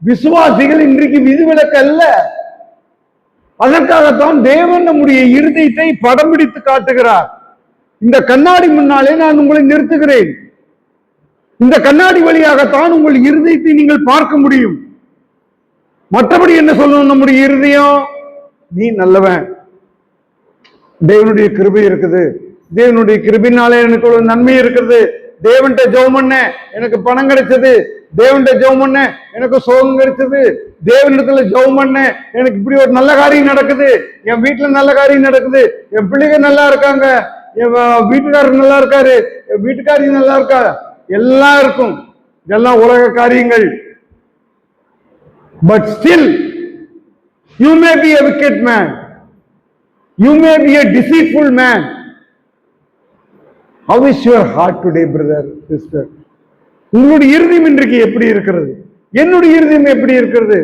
விசுவாசிகள் இன்றைக்கு விதிவிலக்கல்ல. அதற்காகத்தான் தேவன் நம்முடைய இருதயத்தை படம் பிடித்து காட்டுகிறார். இந்த கண்ணாடி முன்னாலே நான் உங்களை நிறுத்துகிறேன். இந்த கண்ணாடி வழியாகத்தான் உங்கள் இருதயத்தை நீங்கள் பார்க்க முடியும். மற்றபடி என்ன சொல்லணும்? நம்முடைய இருதயம், நீ நல்லவன், தேவனுடைய கிருபை இருக்குது, தேவனுடைய கிருபினாலே எனக்கு ஒரு நன்மை இருக்குது, தேவன்கிட்ட ஜெபம் பண்ண எனக்கு பணம் கிடைச்சது, தேவன்கிட்ட ஜெபம் பண்ண எனக்கு சோகம் கிடைச்சது, தேவனிடத்துல ஜெபம் பண்ண எனக்கு இப்படி ஒரு நல்ல காரியம் நடக்குது, என் வீட்டுல நல்ல காரியம் நடக்குது, என் பிள்ளைங்க நல்லா இருக்காங்க, என் வீட்டுக்காரர் நல்லா இருக்காரு, என் வீட்டுக்காரி நல்லா இருக்கா, எல்லாம் இருக்கும். இதெல்லாம் உலக காரியங்கள். But still you may be a wicked man, you may be a deceitful man. How is your heart today, brother, sister? உங்களுடைய இருதயம் இன்றைக்கு எப்படி இருக்கிறது? என்னுடைய இருதயம் எப்படி இருக்கிறது?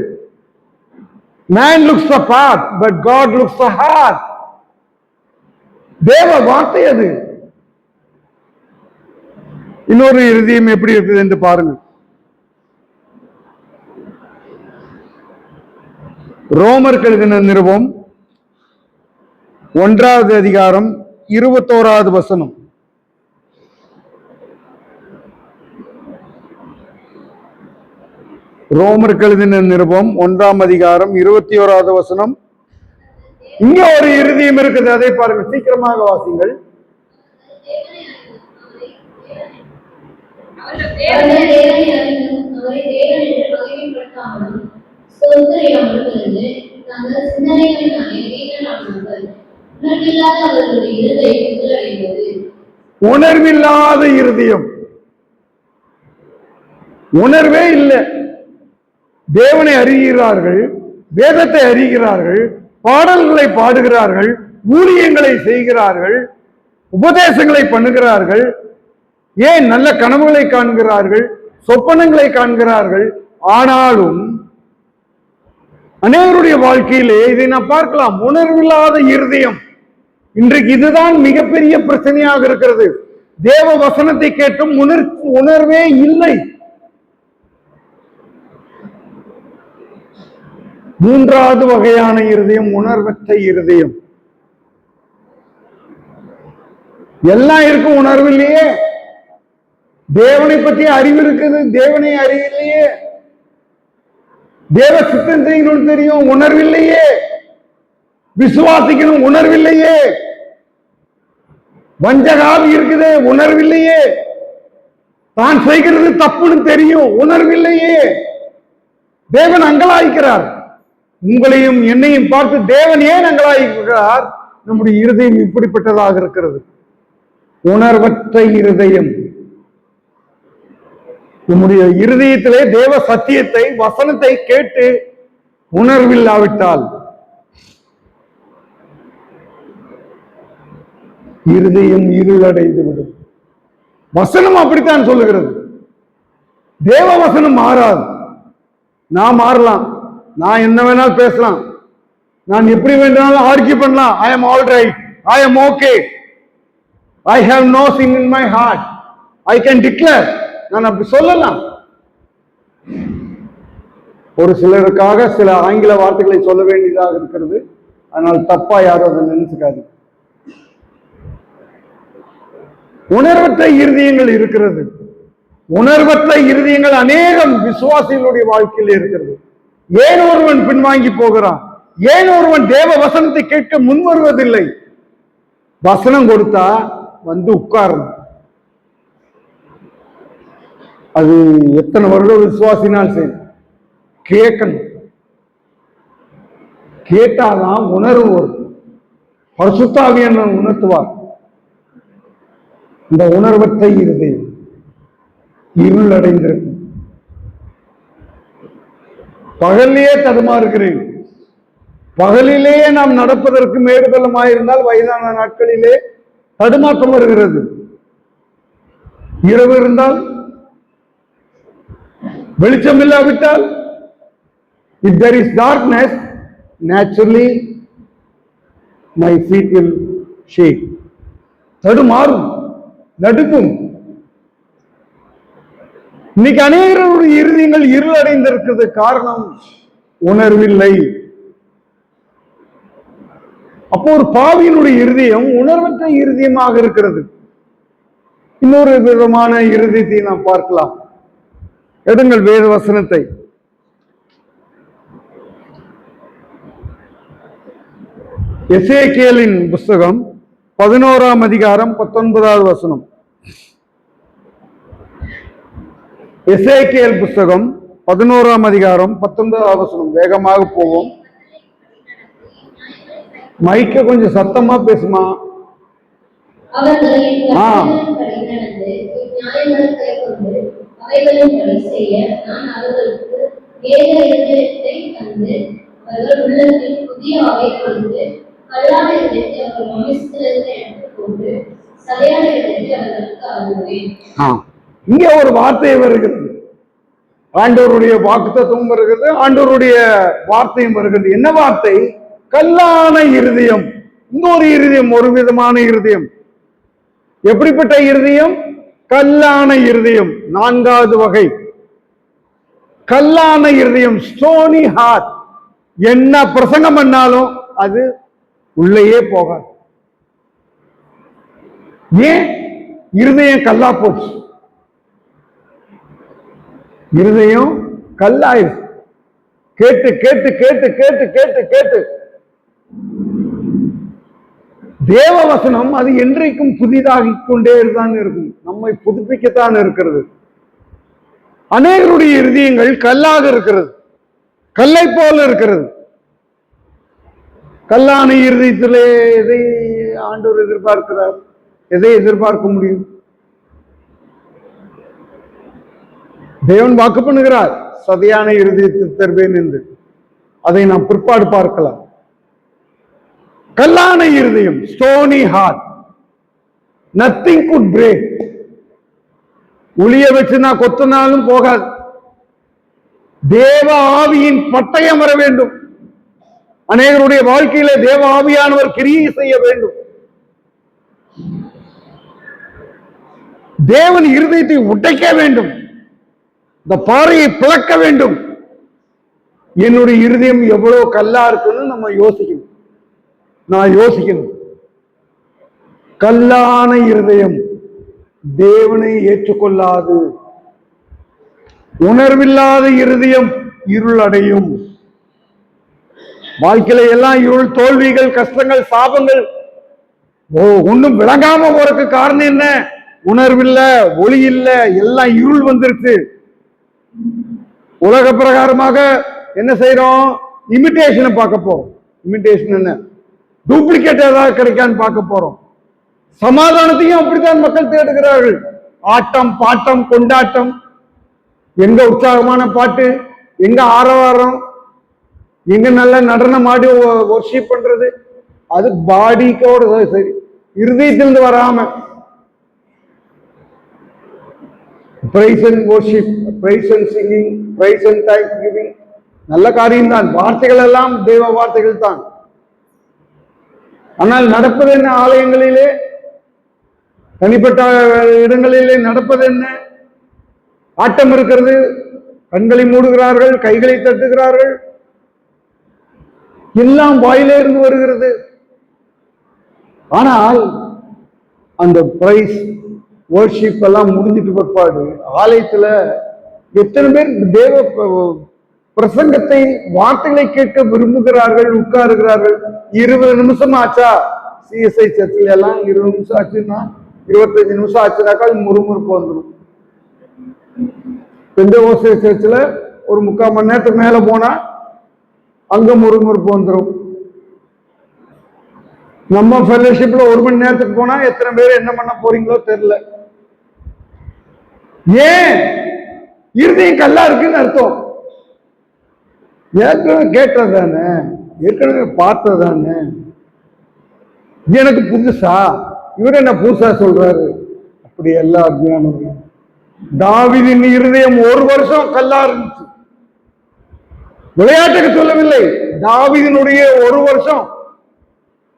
Man looks the path, but God looks the heart. தேவ வார்த்தை அது. இன்னொரு இருதயம் எப்படி இருக்குது என்று பாருங்கள். ரோமருக்கு எழுதின நிருபம் 1வது அதிகாரம் 21வது வசனம். ரோமருக்கு எழுதின நிருபம் 1ஆம் அதிகாரம் 21வது வசனம். இங்க ஒரு இருதயம் இருக்குது, அதை பாருங்கள், சீக்கிரமாக வாசிங்கள். உணர்வில்லாத இருதயம், உணர்வே இல்லை. தேவனை அறிகிறார்கள், வேதத்தை அறிகிறார்கள், பாடல்களை பாடுகிறார்கள், ஊழியங்களை செய்கிறார்கள், உபதேசங்களை பண்ணுகிறார்கள், ஏன் நல்ல கனவுகளை காண்கிறார்கள், சொப்பனங்களை காண்கிறார்கள். ஆனாலும் அநேகருடைய வாழ்க்கையிலே இதை நான் பார்க்கலாம், உணர்வில்லாத இருதயம். இன்றைக்கு இதுதான் மிகப்பெரிய பிரச்சனையாக இருக்கிறது. தேவ வசனத்தை கேட்டும் உணர்வே இல்லை. மூன்றாவது வகையான இருதயம் உணர்வற்ற இருதயம். எல்லாம் இருக்கும், உணர்வு இல்லையே. தேவனை பற்றி அறிவு இருக்குது, தேவனை அறிவில்லையே. தேவ சித்தம் செய்யணும்னு தெரியும், உணர்வில்லையே. விசுவாசிக்கணும், உணர்வில்லையே. வஞ்சகாவி இருக்குது, உணர்வில்லையே. தான் செய்கிறது தப்புன்னு தெரியும், உணர்வில்லையே. தேவன் அங்கலாய்க்கிறார். உங்களையும் என்னையும் பார்த்து தேவன் ஏன் அங்கலாய்க்கிறார்? நம்முடைய இருதயம் இப்படிப்பட்டதாக இருக்கிறது, உணர்வற்ற இருதயம். நம்முடைய இருதயத்திலே தேவ சத்தியத்தை, வசனத்தை கேட்டு உணர்வில்லாவிட்டால் இருதயம் இருளடைந்து விடும். வசனம் அப்படித்தான் சொல்லுகிறது. தேவ வசனம் மாறாது. நான் மாறலாம், நான் என்ன வேணாலும் பேசலாம், நான் எப்படி வேண்டாலும் ஆர்கியூ பண்ணலாம். I am all right, I am okay, I have no sin in my heart, I can declare. நான் அப்படி சொல்லலாம். ஒரு சிலருக்காக சில ஆங்கில வார்த்தைகளை சொல்ல வேண்டியதாக இருக்கிறது. அதனால் தப்பா யாரும் அதை நினைச்சுக்காது. உணர்வற்ற இருதயங்கள் இருக்கிறது. உணர்வற்ற இருதயங்கள் அநேகம் விசுவாசிகளுடைய வாழ்க்கையில் இருக்கிறது. ஏன் ஒருவன் பின்வாங்கி போகிறான்? ஏன் ஒருவன் தேவ வசனத்தை கேட்க முன் வருவதில்லை? வசனம் கொடுத்தா வந்து உட்காரணும். அது எத்தனை வருடம் விசுவாசினால் சரி, கேட்கணும். கேட்டாதான் உணர்வு வரும். பரிசுத்த ஆவியானவர் உணர்த்துவார். இந்த உணர்வற்ற இருதயம் இருள் அடைந்திருக்கும். பகலிலேயே தடுமாறுகிறேன். பகலிலேயே நாம் நடப்பதற்கு மேடுதலமாயிருந்தால் வயதான நாட்களிலே தடுமாற்றம் வருகிறது. இரவு இருந்தால், வெளிச்சம் இல்லாவிட்டால், if there is darkness, naturally my feet will shake. தடுமாறும், நடுக்கும். இன்னைக்கு அநேகருடைய இருதயங்கள் இருளடைந்திருக்கிறது. காரணம் உணர்வில்லை. அப்போ ஒரு பாவியினுடைய இருதயம் உணர்வற்ற இருதயமாக இருக்கிறது. இன்னொரு விதமான இருதயத்தை நாம் பார்க்கலாம். எடுங்கள் வேத வசனத்தை. எசேக்கியேலின் புஸ்தகம் 11ஆம் அதிகாரம் 19வது வசனம். எசேக்கியேல் புஸ்தகம் 11ஆம் அதிகாரம் 19வது வசனம். வேகமாக போவோம். மைக்க கொஞ்சம் சத்தமா பேசுமா. இங்கே ஒரு வார்த்தை வருகிறது. ஆண்டவருடைய வாக்குத்தத்தமும் வருகிறது, ஆண்டவருடைய வார்த்தையும் வருகிறது. என்ன வார்த்தை? கல்லான இருதயம். இன்னொரு இருதயம், ஒரு விதமான இருதயம். எப்படிப்பட்ட இருதயம்? கல்லான இருதயம். 4வது வகை கல்லான இருதயம், ஸ்டோனி ஹார்ட். என்ன பிரசங்கம் பண்ணாலும் அது உள்ளேயே போகாது. ஏன்? இருதயம் கல்லா போச்சு. இருதயம் கல்லாயிடுச்சு. கேட்டு கேட்டு கேட்டு கேட்டு கேட்டு கேட்டு தேவ வசனம் அது என்றைக்கும் புதிதாகி கொண்டே தான் இருக்கும், நம்மை புதுப்பிக்கத்தான் இருக்கிறது. அநேகருடைய இருதயங்கள் கல்லாக இருக்கிறது, கல்லை போல இருக்கிறது. கல்லான இருதயத்திலே எதை ஆண்டவர் எதிர்பார்க்கிறார்? எதை எதிர்பார்க்க முடியும்? தேவன் வாக்கு பண்ணுகிறார், சதையான இருதயத்தை தருவேன் என்று. அதை நாம் பிற்பாடு பார்க்கலாம். கல்லான இருதயம், stony heart, nothing good break. உளிய வச்சு நான் கொத்தினாலும் போகாது. தேவ ஆவியின் பட்டயம் வர வேண்டும். அநேகருடைய வாழ்க்கையில தேவ ஆவியானவர் கிரியை செய்ய வேண்டும். தேவன் இருதயத்தை உடைக்க வேண்டும், இந்த பாறையை பிளக்க வேண்டும். என்னுடைய இருதயம் எவ்வளவு கல்லா இருக்குன்னு நம்ம யோசிக்கணும். நான் யோசிக்கணும். கல்லான இருதயம் தேவனை ஏற்றுக்கொள்ளாது. உணர்வில்லாத இருதயம் இருள் அடையும். வாழ்க்கையில எல்லாம் இருள், தோல்விகள், கஷ்டங்கள், சாபங்கள். ஒண்ணும் விளங்காம போறதுக்கு காரணம் என்ன? உணர்வில்ல, ஒளி இல்ல, எல்லாம் இருள் வந்துருச்சு. உலக பிரகாரமாக என்ன செய்யறோம்? இமிட்டேஷனை பார்க்க போறோம். இமிட்டேஷன் என்ன? டூப்ளிகேட் ஏதாவது கிடைக்கான்னு பார்க்க போறோம். சமாதானத்தையும் அப்படித்தான் மக்கள் தேடுகிறார்கள். ஆட்டம், பாட்டம், கொண்டாட்டம், எங்க உற்சாகமான பாட்டு, எங்க ஆரவாரம், எங்க நல்ல நடனம் ஆடி வொர்ஷிப் பண்றது, அது பாடிக்கோட சரி, இருதயத்திலிருந்து வராம. Praise and worship, praise and singing, praise and thanksgiving, நல்ல காரியம் தான். வார்த்தைகள் எல்லாம் தேவ வார்த்தைகள் தான். ஆனால் நடப்பது என்ன? ஆலயங்களிலே, தனிப்பட்ட இடங்களிலே நடப்பது என்ன? ஆட்டம் இருக்கிறது, கண்களை மூடுகிறார்கள், கைகளை தட்டுகிறார்கள், எல்லாம் வாயிலே இருந்து வருகிறது. ஆனால் அந்த பிரைஸ் வொர்ஷிப் எல்லாம் முடிஞ்சிட்டு பிற்பாடு ஆலயத்துல எத்தனை பேர் தேவ பிரசங்கத்தை, வார்த்தைகளை கேட்க விரும்புகிறார்கள், உட்காருகிறார்கள். 20 நிமிஷம் ஆச்சா? சிஎஸ்ஐ சர்ச்சில் எல்லாம் 20 நிமிஷம் ஆச்சுன்னா, 25 நிமிஷம் ஆச்சுனாக்கா முறுமுறுப்பு வந்துடும். பெந்தகோஸ்தே சர்ச்சில் ஒரு 3/4 மணி நேரத்துக்கு மேல போனா அங்க முறுமுறுப்பு வந்துடும். நம்ம ஃபெல்லோஷிப்ல 1 மணி நேரத்துக்கு போனா எத்தனை பேர் என்ன பண்ண போறீங்களோ தெரியல. ஏன்? இருதயம் கல்லா இருக்குன்னு அர்த்தம். ஏற்கனவே கேட்டதானே, ஏற்கனவே பார்த்ததானே, எனக்கு புதுசா, இவர் என்ன புதுசா சொல்றாரு? அப்படி எல்லா அஜ்ஞானம். தாவீதின் இருதயம் 1 வருஷம் கல்லா இருந்துச்சு. விளையாட்டுக்கு சொல்லவில்லை. தாவீதினுடைய 1 வருஷம்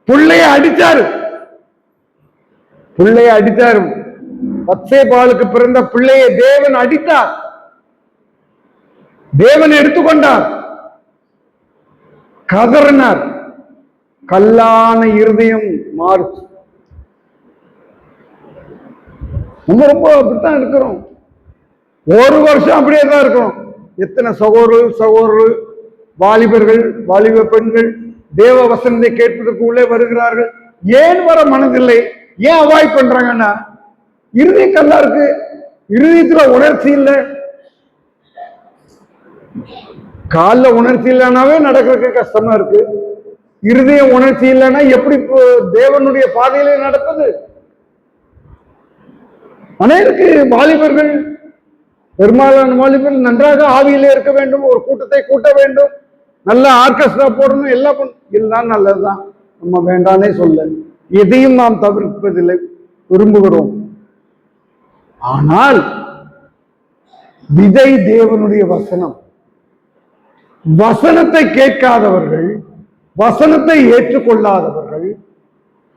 புள்ளைய அடிச்சாரு. பத்சேபாளுக்கு பிறந்த பிள்ளையை தேவன் அடித்தார். தேவன் எடுத்துக்கொண்டார், கதறினார். கல்லான இருதயம் மாறுச்சு. நம்ம ரொம்ப அப்படித்தான் இருக்கிறோம். ஒரு வருஷம் அப்படியே தான் இருக்கிறோம். எத்தனை சகோதரர்கள், வாலிபர்கள், வாலிப பெண்கள் தேவ வசனத்தை கேட்பதற்கு உள்ளே வருகிறார்கள். ஏன் வர மனதில்லை? ஏன் அவாய்ட் பண்றாங்கன்னா, இறுதி கல்லா இருக்கு, இருதயத்துல உணர்ச்சி இல்லை. காலில் உணர்ச்சி இல்லைனாவே நடக்கிறதுக்கு கஷ்டமா இருக்கு. இருதய உணர்ச்சி இல்லைன்னா எப்படி தேவனுடைய பாதையிலே நடப்பது? அனைவருக்கு வாலிபர்கள், பெரும்பாலான வாலிபர்கள் நன்றாக ஆவியிலே இருக்க வேண்டும், ஒரு கூட்டத்தை கூட்ட வேண்டும், நல்ல ஆர்கெஸ்ட்ரா போடணும், எல்லாம் நல்லதுதான், நம்ம வேண்டானே சொல்ல, எதையும் நாம் தவிர்ப்பதில்லை, விரும்புகிறோம். ஆனால் விதை தேவனுடைய வசனம். வசனத்தை கேட்காதவர்கள், வசனத்தை ஏற்றுக்கொள்ளாதவர்கள்,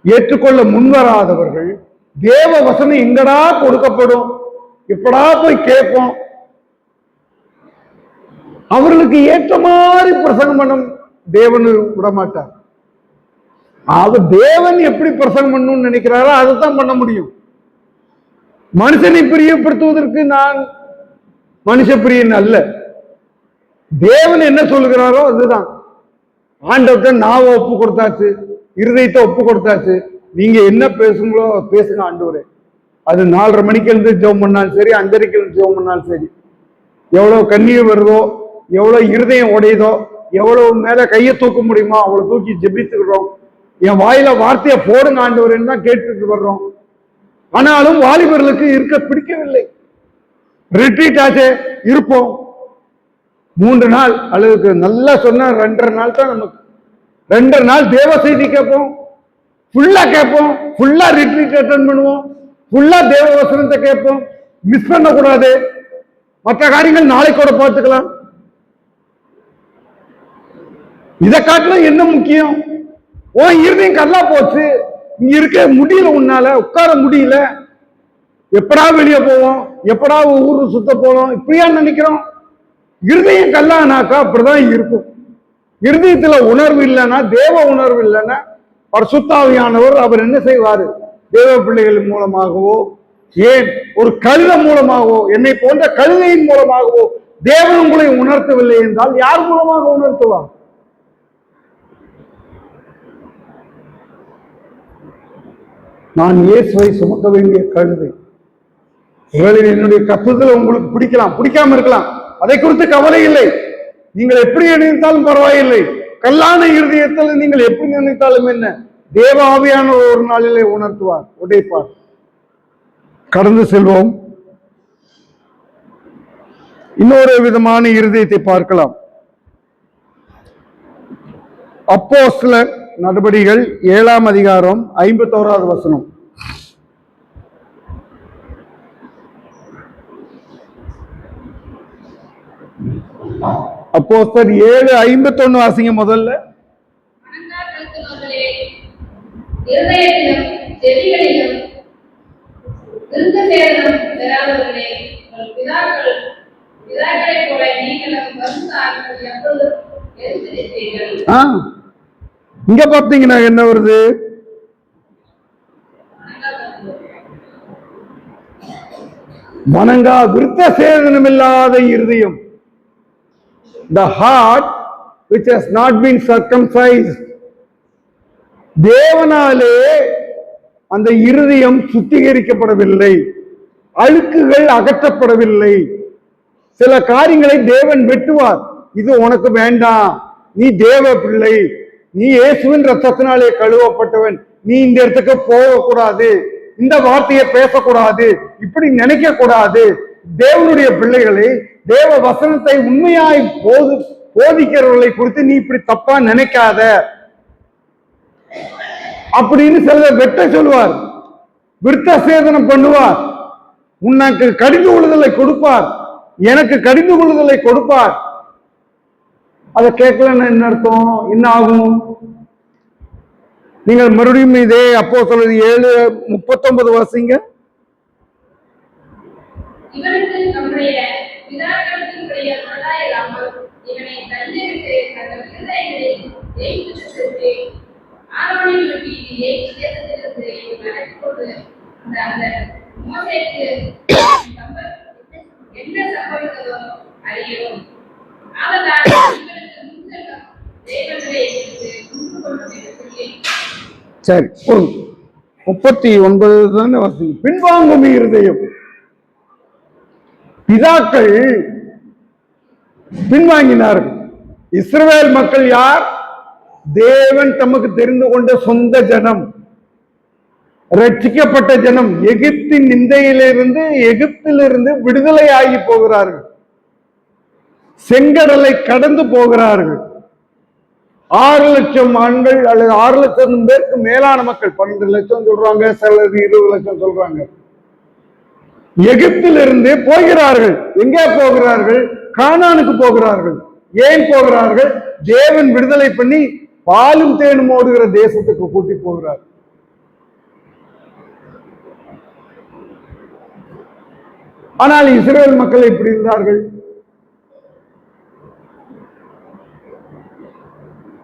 ஏற்றுக்கொள்ள முன்வராதவர்கள், தேவ வசனம் எங்கடா கொடுக்கப்படும், எப்படா போய் கேட்போம், அவர்களுக்கு ஏற்ற மாதிரி பிரசங்கம் பண்ண தேவன் விட மாட்டார். அவர் தேவன் எப்படி பிரசங்கம் பண்ணணும்னு நினைக்கிறாரோ அதைத்தான் பண்ண முடியும். மனுஷனை பிரியப்படுத்துவதற்கு நான் மனுஷ பிரியன் அல்ல. தேவன் என்ன சொல்லுகிறாரோ அதுதான். ஆண்டவர்கிட்ட நாவை ஒப்பு கொடுத்தாச்சு, இருதயத்தை ஒப்பு கொடுத்தாச்சு, நீங்க என்ன பேசுங்களோ பேசுங்க ஆண்டவரே. அது 4:30 மணிக்கு எழுந்து ஜெபம் பண்ணாலும் சரி, 5:30 எழுந்து ஜெபம் பண்ணாலும் சரி, எவ்வளவு கண்ணீர் வருதோ, எவ்வளவு இருதயம் உடையதோ, எவ்வளவு மேல கையை தூக்க முடியுமோ அவ்வளவு தூக்கி ஜெபித்துக்கிறோம். என் வாயில வார்த்தையை போடுங்க ஆண்டவரேன்னு தான் கேட்டுட்டு வர்றோம். ஆனாலும் வாலிபர்களுக்கு இருக்க பிடிக்கவில்லை. ரிட்ரீட் ஆச்சு, இருப்போம் 3 நாள் அல்லது நல்லா சொன்ன 2.5 நாள் தான் நமக்கு. 2.5 நாள் தேவ செய்தி கேட்போம், ஃபுல்லா கேட்போம், ஃபுல்லா ரிட்ரீட் அட்டெண்ட் பண்ணுவோம், ஃபுல்லா தேவ வசனத்தை கேட்போம், மிஸ் பண்ணக்கூடாது. மற்ற காரியங்கள் நாளைக்கு கூட பார்த்துக்கலாம். இதை காட்டிலும் என்ன முக்கியம்? இருதையும் கல்லா போச்சு, இங்க இருக்க முடியல, உன்னால உட்கார முடியல, எப்படா வெளியே போவோம், எப்படா ஊரு சுத்த போவோம், இப்படியா நினைக்கிறோம். இருதயம் கல்லானாக்கா அப்படிதான் இருக்கும். இருதயத்துல உணர்வு இல்லைன்னா, தேவ உணர்வு இல்லைன்னா, பரிசுத்தாவியானவர் அவர் என்ன செய்வாரு? தேவ பிள்ளைகள் மூலமாகவோ, ஏன் ஒரு கழுத மூலமாகவோ, என்னை போன்ற கழுதையின் மூலமாகவோ தேவன் உங்களை உணர்த்தவில்லை என்றால் யார் மூலமாக உணர்த்துவார்? நான் இயேசுவை சுமக்க வேண்டிய கழுதை. என்னுடைய கத்துதல் உங்களுக்கு பிடிக்கலாம், பிடிக்காம இருக்கலாம், அதை குறித்து கவலை இல்லை. நீங்கள் எப்படி நினைத்தாலும் பரவாயில்லை. கல்லான இருதயத்தில் நீங்கள் எப்படி நினைத்தாலும் என்ன, தேவ ஆவியான ஒரு நாளிலே உணர்த்துவார், உடைப்பார். கடந்து செல்வோம். இன்னொரு விதமான இருதயத்தை பார்க்கலாம். அப்போஸ்தலர் நடபடிகள் 7ஆம் அதிகாரம் 51வது வசனம். அப்போஸ்தலர் 7:51 வாசிங்க முதல்ல. இங்க பாத்தீங்கன்னா என்ன வருது? வணங்கா விருத்த சேதனம் இல்லாத இருதயம். The heart which has not been circumcised. தேவனாலே அந்த இருதயம் சுத்திகரிக்கப்படவில்லை, அழுக்குகள் அகற்றப்படவில்லை. சில காரியங்களை தேவன் வெட்டுவார். இது உனக்கு வேண்டாம், நீ தேவ பிள்ளை, நீ இயேசுவின் ரத்தத்தினாலே கழுவப்பட்டவன், நீ இந்த இடத்துக்கு போகக்கூடாது, இந்த வார்த்தையை பேசக்கூடாது, இப்படி நினைக்க கூடாது. தேவனுடைய பிள்ளைகளை, தேவ வசனத்தை உண்மையாய் போதிக்கிறவர்களை குறித்து நீ இப்படி தப்பா நினைக்காத அப்படின்னு சிலர் வெட்ட சொல்லுவார், விருத்த சேதனம் பண்ணுவார், உனக்கு கடிந்து கொள்ளுதலை கொடுப்பார், எனக்கு கடிந்து கொள்ளுதலை கொடுப்பார். அதை கேட்கலன்னு என்ன அர்த்தம்? என்ன ஆகும்? நீங்கள் மறுபடியும் இதே அப்போஸ்தலர் 7:39 வாசிங்க. சரி, 39 தானே வாசிங்க. பின்வாங்கும் இருதயம். பிதாக்கள் பின்வாங்கினார்கள். இஸ்ரவேல் மக்கள் யார்? தேவன் தமக்கு தெரிந்து கொண்ட சொந்த ஜனம், ரட்சிக்கப்பட்ட ஜனம். எகிப்தின் நிந்தையிலிருந்து, எகிப்திலிருந்து விடுதலை ஆகி போகிறார்கள். செங்கடலை கடந்து போகிறார்கள். 6 லட்சம் ஆண்கள் அல்லது 6 லட்சம் பேருக்கு மேலான மக்கள், 12 லட்சம் சொல்றாங்க, சிலர் 20 லட்சம் சொல்றாங்க. எகிப்திலிருந்து போகிறார்கள். எங்கே போகிறார்கள்? கானானுக்கு போகிறார்கள். ஏன் போகிறார்கள்? தேவன் விடுதலை பண்ணி பாலும் தேனும் ஓடுகிற தேசத்துக்கு கூட்டி போகிறார். ஆனால் இஸ்ரவேல் மக்கள் எப்படி இருந்தார்கள்?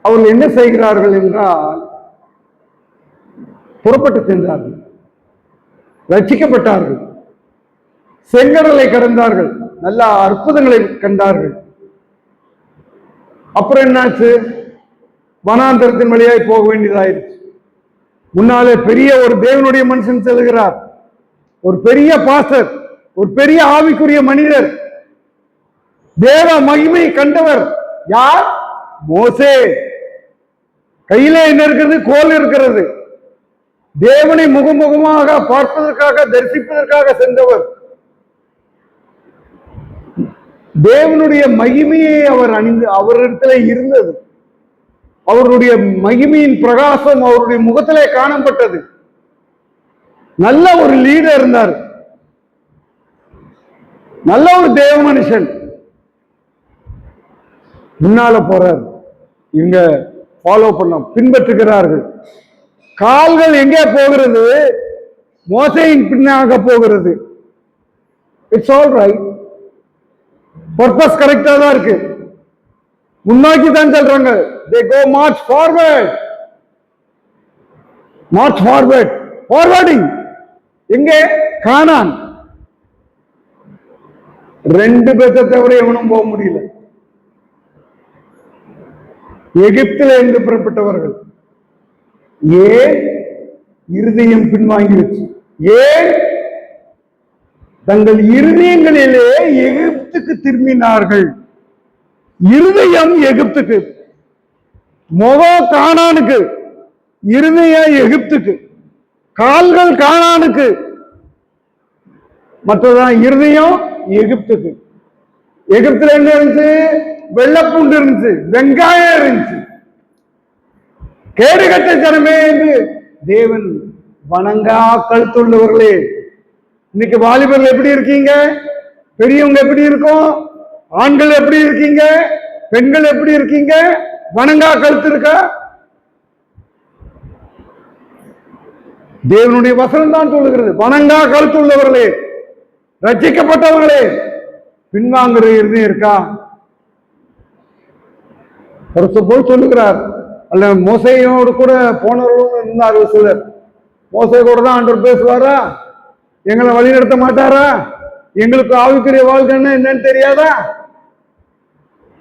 அவர்கள் என்ன செய்கிறார்கள் என்றால், புறப்பட்டு சென்றார்கள், ரட்சிக்கப்பட்டார்கள், செங்கடலை கடந்தார்கள், நல்ல அற்புதங்களை கண்டார்கள். அப்புறம் என்னாச்சு? வனாந்தரத்தின் வழியாய் போக வேண்டியதாயிருச்சு. முன்னாலே பெரிய ஒரு தேவனுடைய மனுஷன் செல்கிறார், ஒரு பெரிய பாஸ்டர், ஒரு பெரிய ஆவிக்குரிய மனிதர், தேவ மகிமை கண்டவர். யார்? மோசே. கையில என்ன இருக்கிறது? கோல் இருக்கிறது. தேவனை முகமுகமாக பார்ப்பதற்காக, தரிசிப்பதற்காக சென்றவர். தேவனுடைய மகிமையை அவர் அணிந்து, அவரிடத்துல இருந்தது. அவருடைய மகிமையின் பிரகாசம் அவருடைய முகத்திலே காணப்பட்டது. நல்ல ஒரு லீடர் இருந்தார், நல்ல ஒரு தேவ மனுஷன். முன்னால போறார், இங்க ஃபாலோ பண்ண பின்பற்றுகிறார்கள். கால்கள் எங்கே போகிறது? மோசேயின் பின்னாக போகிறது. இட்ஸ் ஆல் ரைட், பர்பஸ் கரெக்டா தான் இருக்கு, முன்னாக்கி தான் சொல்றாங்க. they go march forward, march forward, forwarding. எங்கே? கானான். 2 பேர்த்த தவிர எவனும் போக முடியல. எகிப்தில இருந்து புறப்பட்டவர்கள். ஏன்? இருதயம் பின்வாங்கிடுச்சு. ஏன்? தங்கள் இருதயங்களிலே எகிப்துக்கு திரும்பினார்கள். இருதயம் எகிப்துக்கு, முகம் கானானுக்கு, இருதயம் எகிப்துக்கு, கால்கள் கானானுக்கு, மற்றதான் இருதயம் எகிப்துக்கு. எகிப்துல என்ன இருந்துச்சு? வெள்ளப்பூண்டு இருந்துச்சு, வெங்காயம் இருந்துச்சு. கேடுகட்ட ஜனமே என்று தேவன் வணங்கா கழுத்துள்ளவர்களே. இன்னைக்கு வாலிபர்கள் எப்படி இருக்கீங்க? பெரியவங்க எப்படி இருக்கும்? ஆண்கள் எப்படி இருக்கீங்க? பெண்கள் எப்படி இருக்கீங்க? வணங்கா கழுத்து இருக்கா? தேவனுடைய வசனம் தான் சொல்லுகிறது, வணங்கா கழுத்து உள்ளவர்களே, ரட்சிக்கப்பட்டவர்களே, பின்வாங்குற இருதயம் இருக்கா? போய் சொல்லுகிறார். அல்ல, மோசையோடு கூட போனவர்களும் இருந்தார்கள் சிலர். மோசை கூட தான் ஆண்டவர் பேசுவாரா? எங்களை வழி நடத்த மாட்டாரா? எங்களுக்கு ஆவிக்குரிய வாழ்க்கைன்னா என்னன்னு தெரியாதா?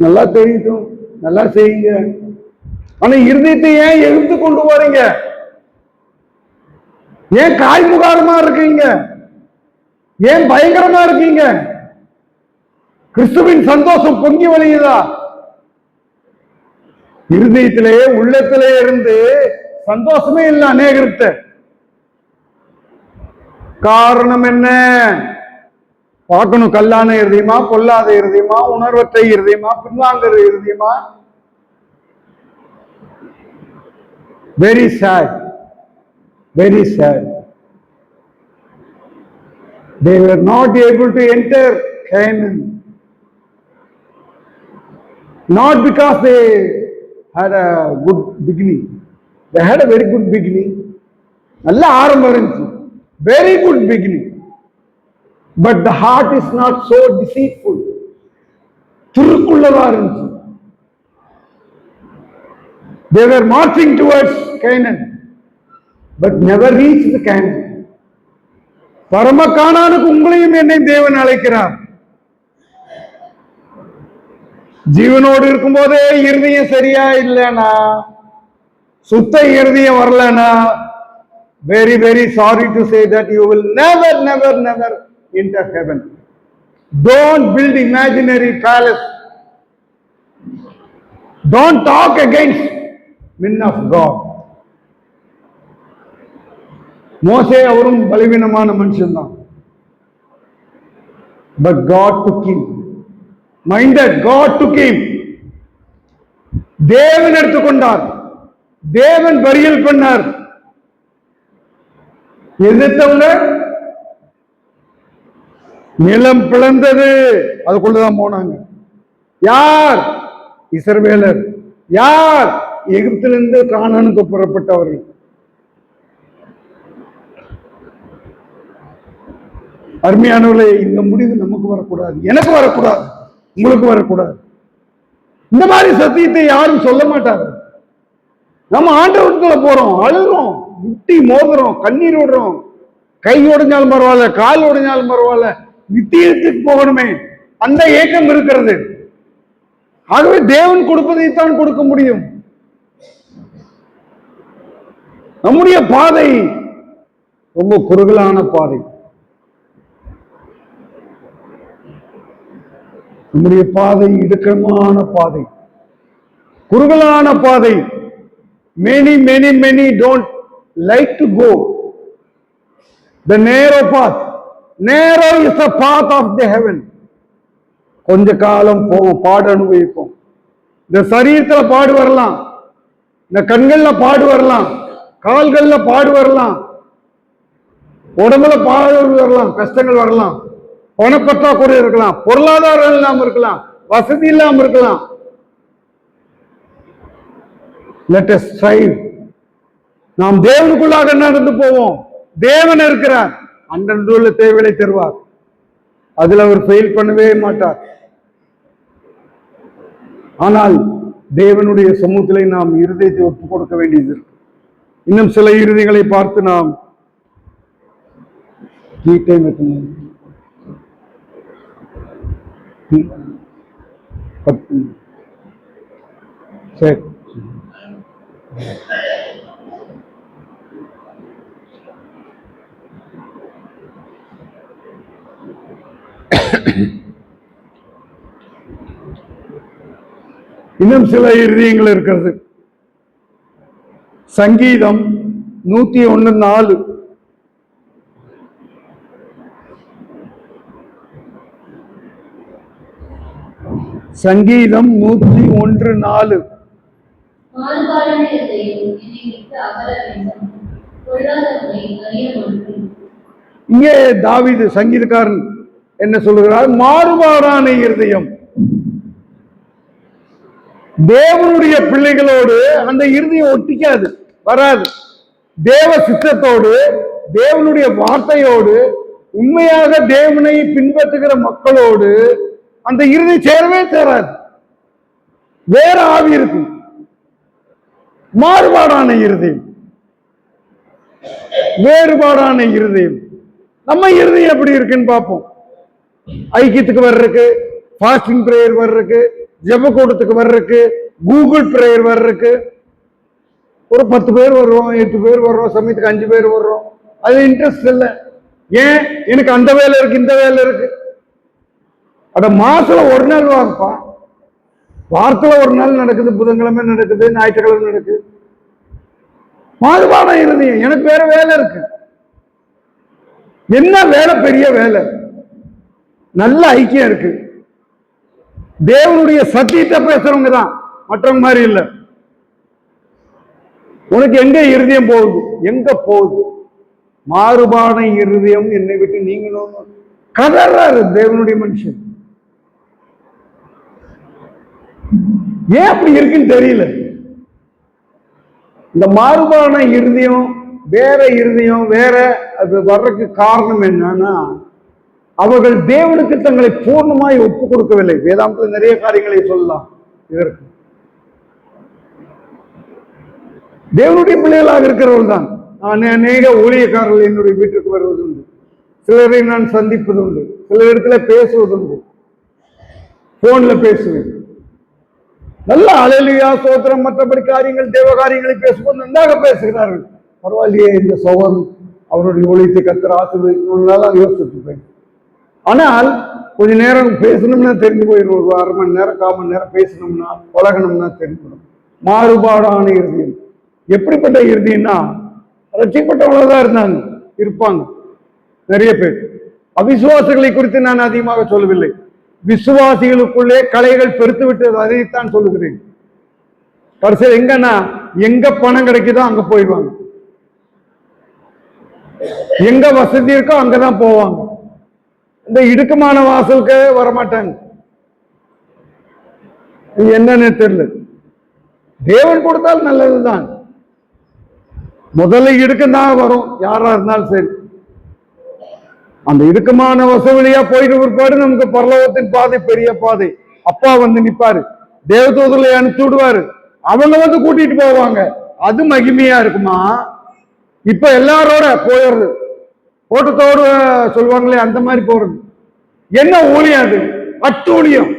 நல்லா தெரியும், நல்லா செய்யுங்க. ஆனா இருதயத்தை ஏன் எழுத்து கொண்டு போறீங்க? ஏன் காய்முகாரமா இருக்கீங்க? ஏன் பயங்கரமா இருக்கீங்க? கிறிஸ்துவின் சந்தோஷம் பொங்கி வழியுதா? இருதயத்திலே, உள்ளத்திலே இருந்து சந்தோஷமே இல்லை அநேகர்கிட்ட. காரணம் என்ன? பார்க்கணும், கல்லான இருதயமா, பொல்லாத இருதயமா, உணர்வற்ற இருதயமா, பின்வாங்குற இருதயமா? Very sad, very sad. They were not able to enter Canaan, not because they had a good beginning. They had a very good beginning. நல்ல ஆரம்பம் இருந்துச்சு, very good beginning. But the heart is not so deceitful. துருக்குள்ளதா இருந்துச்சு. They were marching towards Canaan, but never reached the Canaan. பரம கானானுக்கு உங்களையும் என்னை தேவன் அழைக்கிறார். ஜீவனோடு இருக்கும் போதே இருதயம் சரியா இல்லைன்னா சுத்த இருதயம் வரலன்னா, very very sorry to say that you will never never never enter heaven. Don't build imaginary palace. Don't talk against men of God. மோசே அவரும் பலவீனமான மனுஷன் தான். But God took him. Mind that God took him. தேவன் எடுத்துக்கொண்டார், தேவன் பரியல் பண்ணார். எதிர்த்தவங்க நிலம் பிளந்தது, அதுக்குள்ளதான் போனாங்க. யார்? இஸ்ரவேலர். யார்? எகிப்திலிருந்து கானானுக்கு புறப்பட்டவர்கள். அருமையானவர்களே, இந்த முடிவு நமக்கு வரக்கூடாது, எனக்கு வரக்கூடாது, உங்களுக்கு வரக்கூடாது. இந்த மாதிரி சத்தியத்தை யாரும் சொல்ல மாட்டாங்க. நம்ம ஆண்டவரத்துல போறோம், அழுகிறோம், முட்டி மோதுறோம், கண்ணீர் விடுறோம். கை உடைஞ்சாலும் பரவாயில்ல, கால் உடைஞ்சாலும் பரவாயில்ல, நித்தியத்துக்கு போகணுமே, அந்த ஏக்கம் இருக்கிறது. ஆகவே தேவன் கொடுப்பதைத்தான் கொடுக்க முடியும். நம்முடைய பாதை ரொம்ப குறுகலான பாதை. நம்முடைய பாதை இடுக்கமான பாதை, குறுகலான பாதை. Many many many don't like to go the narrow path. Narrow is the path of the heaven. கொஞ்ச காலம் போவோம், பாடு அனுபவிப்போம். இந்த சரீரத்துல பாடு வரலாம், இந்த கண்கள்ல பாடு வரலாம், கால்கள்ல பாடு வரலாம், உடம்புல பாடு வரலாம், கஷ்டங்கள் வரலாம், பணப்பற்றாக்குறை இருக்கலாம், பொருளாதாரம் இல்லாம இருக்கலாம், வசதி இல்லாம இருக்கலாம். Let us strive. நாம் தேவனுக்குள்ளாக நடந்து போவோம். தேவன் இருக்கிறார், அன்றன்றுள்ள தேவைகளை தருவார். அதுல அவர் ஃபெயில் பண்ணவே மாட்டார். ஆனால் தேவனுடைய சமூகத்திலே நாம் இருதயத்தை ஒப்புக் கொடுக்க வேண்டியது இருக்கு. இன்னும் சில இருதயங்களை பார்த்து நாம் சரி, இன்னும் சில இருதயங்கள் இருக்கிறது. சங்கீதம் 101:4. சங்கீதம் 101:4. இங்கே தாவீது சங்கீதக்காரன் என்ன சொல்லுகிறார்? மாறுபாடான இருதயம். தேவனுடைய பிள்ளைகளோடு அந்த இருதயம் ஒட்டிக்காது, வராது. தேவ சித்தத்தோடு, தேவனுடைய வார்த்தையோடு, உண்மையாக தேவனை பின்பற்றுகிற மக்களோடு அந்த இருதயம் சேரவே சேராது. வேற ஆவி இருக்கும். மாறுபாடான இருதயம், வேறுபாடான இருதயம். நம்ம இருதயம் எப்படி இருக்குன்னு பார்ப்போம். ஐக்கியத்துக்கு வர்றதுக்கு, ஃபாஸ்டிங் பிரேயர் வர்றதுக்கு, ஜெப கூட்டத்துக்கு வர்றதுக்கு, கூகுள் பிரேயர் வர்றதுக்கு ஒரு 10 பேர் வர்றோம், 8 பேர் வர்றோம், சமயத்துக்கு 5 பேர் வர்றோம். அது இன்ட்ரெஸ்ட் இல்லை. ஏன்? எனக்கு அந்த வேலை இருக்கு, இந்த வேலை இருக்கு. அட மாசத்துல ஒரு நாள் வாங்கப்பா, வாரத்துல ஒரு நாள் நடக்குது, புதன்கிழமை நடக்குது, ஞாயிற்றுக்கிழமை நடக்குது. மாறுபாடான இருதயம். எனக்கு வேற வேலை இருக்கு. என்ன வேலை? பெரிய வேலை, நல்ல ஐக்கியம் இருக்கு. தேவனுடைய சத்தியத்தை பேசுறவங்க தான், மற்றவங்க மாதிரி இல்லை. உனக்கு எங்க இருதயம் போகுது? எங்க போகுது? மாறுபாடான இருதயம் என்னை விட்டு நீங்களும் கதறாரு தேவனுடைய மனுஷன். ஏன் அப்படி இருக்குன்னு தெரியல. இந்த மாறுபாடான இருதயம் வேற, இருதயம் வேற. அது வர்றதுக்கு காரணம் என்னன்னா, அவர்கள் தேவனுக்கு தங்களை பூர்ணமாய் ஒப்பு கொடுக்கவில்லை. வேதாந்தத்தில் நிறைய காரியங்களை சொல்லலாம் இதற்கு. தேவனுடைய பிள்ளைகளாக இருக்கிறவர்கள் தான். நான் அநேக ஊழியக்காரர்கள் என்னுடைய வீட்டுக்கு வருவதுண்டு, சிலரை நான் சந்திப்பது உண்டு, சில இடத்துல பேசுவதுண்டு, போன்ல பேசுவேன். நல்ல அலையிலியா சோத்திரம் மற்றபடி காரியங்கள் தேவ காரியங்களை பேசும்போது நன்றாக பேசுகிறார்கள். பரவாயில்லையே, இந்த சோகன் அவருடைய ஒழித்து கத்திர ஆசீர்வதிக்கணும்னாலும் யோசிச்சுப்பேன். ஆனால் கொஞ்ச நேரம் பேசணும்னா தெரிஞ்சு போயிடும். ஒரு அரை மணி நேரம் 1/4 மணி நேரம் பேசணும்னா பழகணும்னா தெரிஞ்சிடும். மாறுபாடான இறுதியம். எப்படிப்பட்ட இறுதினா, ரட்சிக்கப்பட்டவங்களதான் இருந்தாங்க, இருப்பாங்க நிறைய பேர். அவிசுவாசிகளை குறித்து நான் அதிகமாக சொல்லவில்லை. விசுவாசிகளுக்குள்ளே கலைகள் பெருத்து விட்டது, அதைத்தான் சொல்லுகிறேன். கடைசியில் எங்கன்னா எங்க பணம் கிடைக்குதோ அங்க போயிடுவாங்க, எங்க வசதி இருக்கோ அங்கதான் போவாங்க. இந்த இடுக்கமான வாசலுக்கு வரமாட்டாங்க. என்னன்னு தெரியல. தேவன் கொடுத்தால் நல்லதுதான். முதல்ல இடுக்கம்தான் வரும், யாரா இருந்தாலும் சரி. அந்த இடுக்கமான வசவழியா போயிட்டு பிற்பாடு நமக்கு பரலோகத்தின் பாதை பெரிய பாதை. அப்பா வந்து நிப்பாரு, தேவதூதர்களை அனுப்பிச்சு விடுவாரு, அவங்க வந்து கூட்டிட்டு போவாங்க. அது மகிமையா இருக்குமா? இப்ப எல்லாரோட போயிடுறது, ஓட்டத்தோடு சொல்லுவாங்களே அந்த மாதிரி போறது. என்ன ஊழியம் அது? அட்டூழியம்.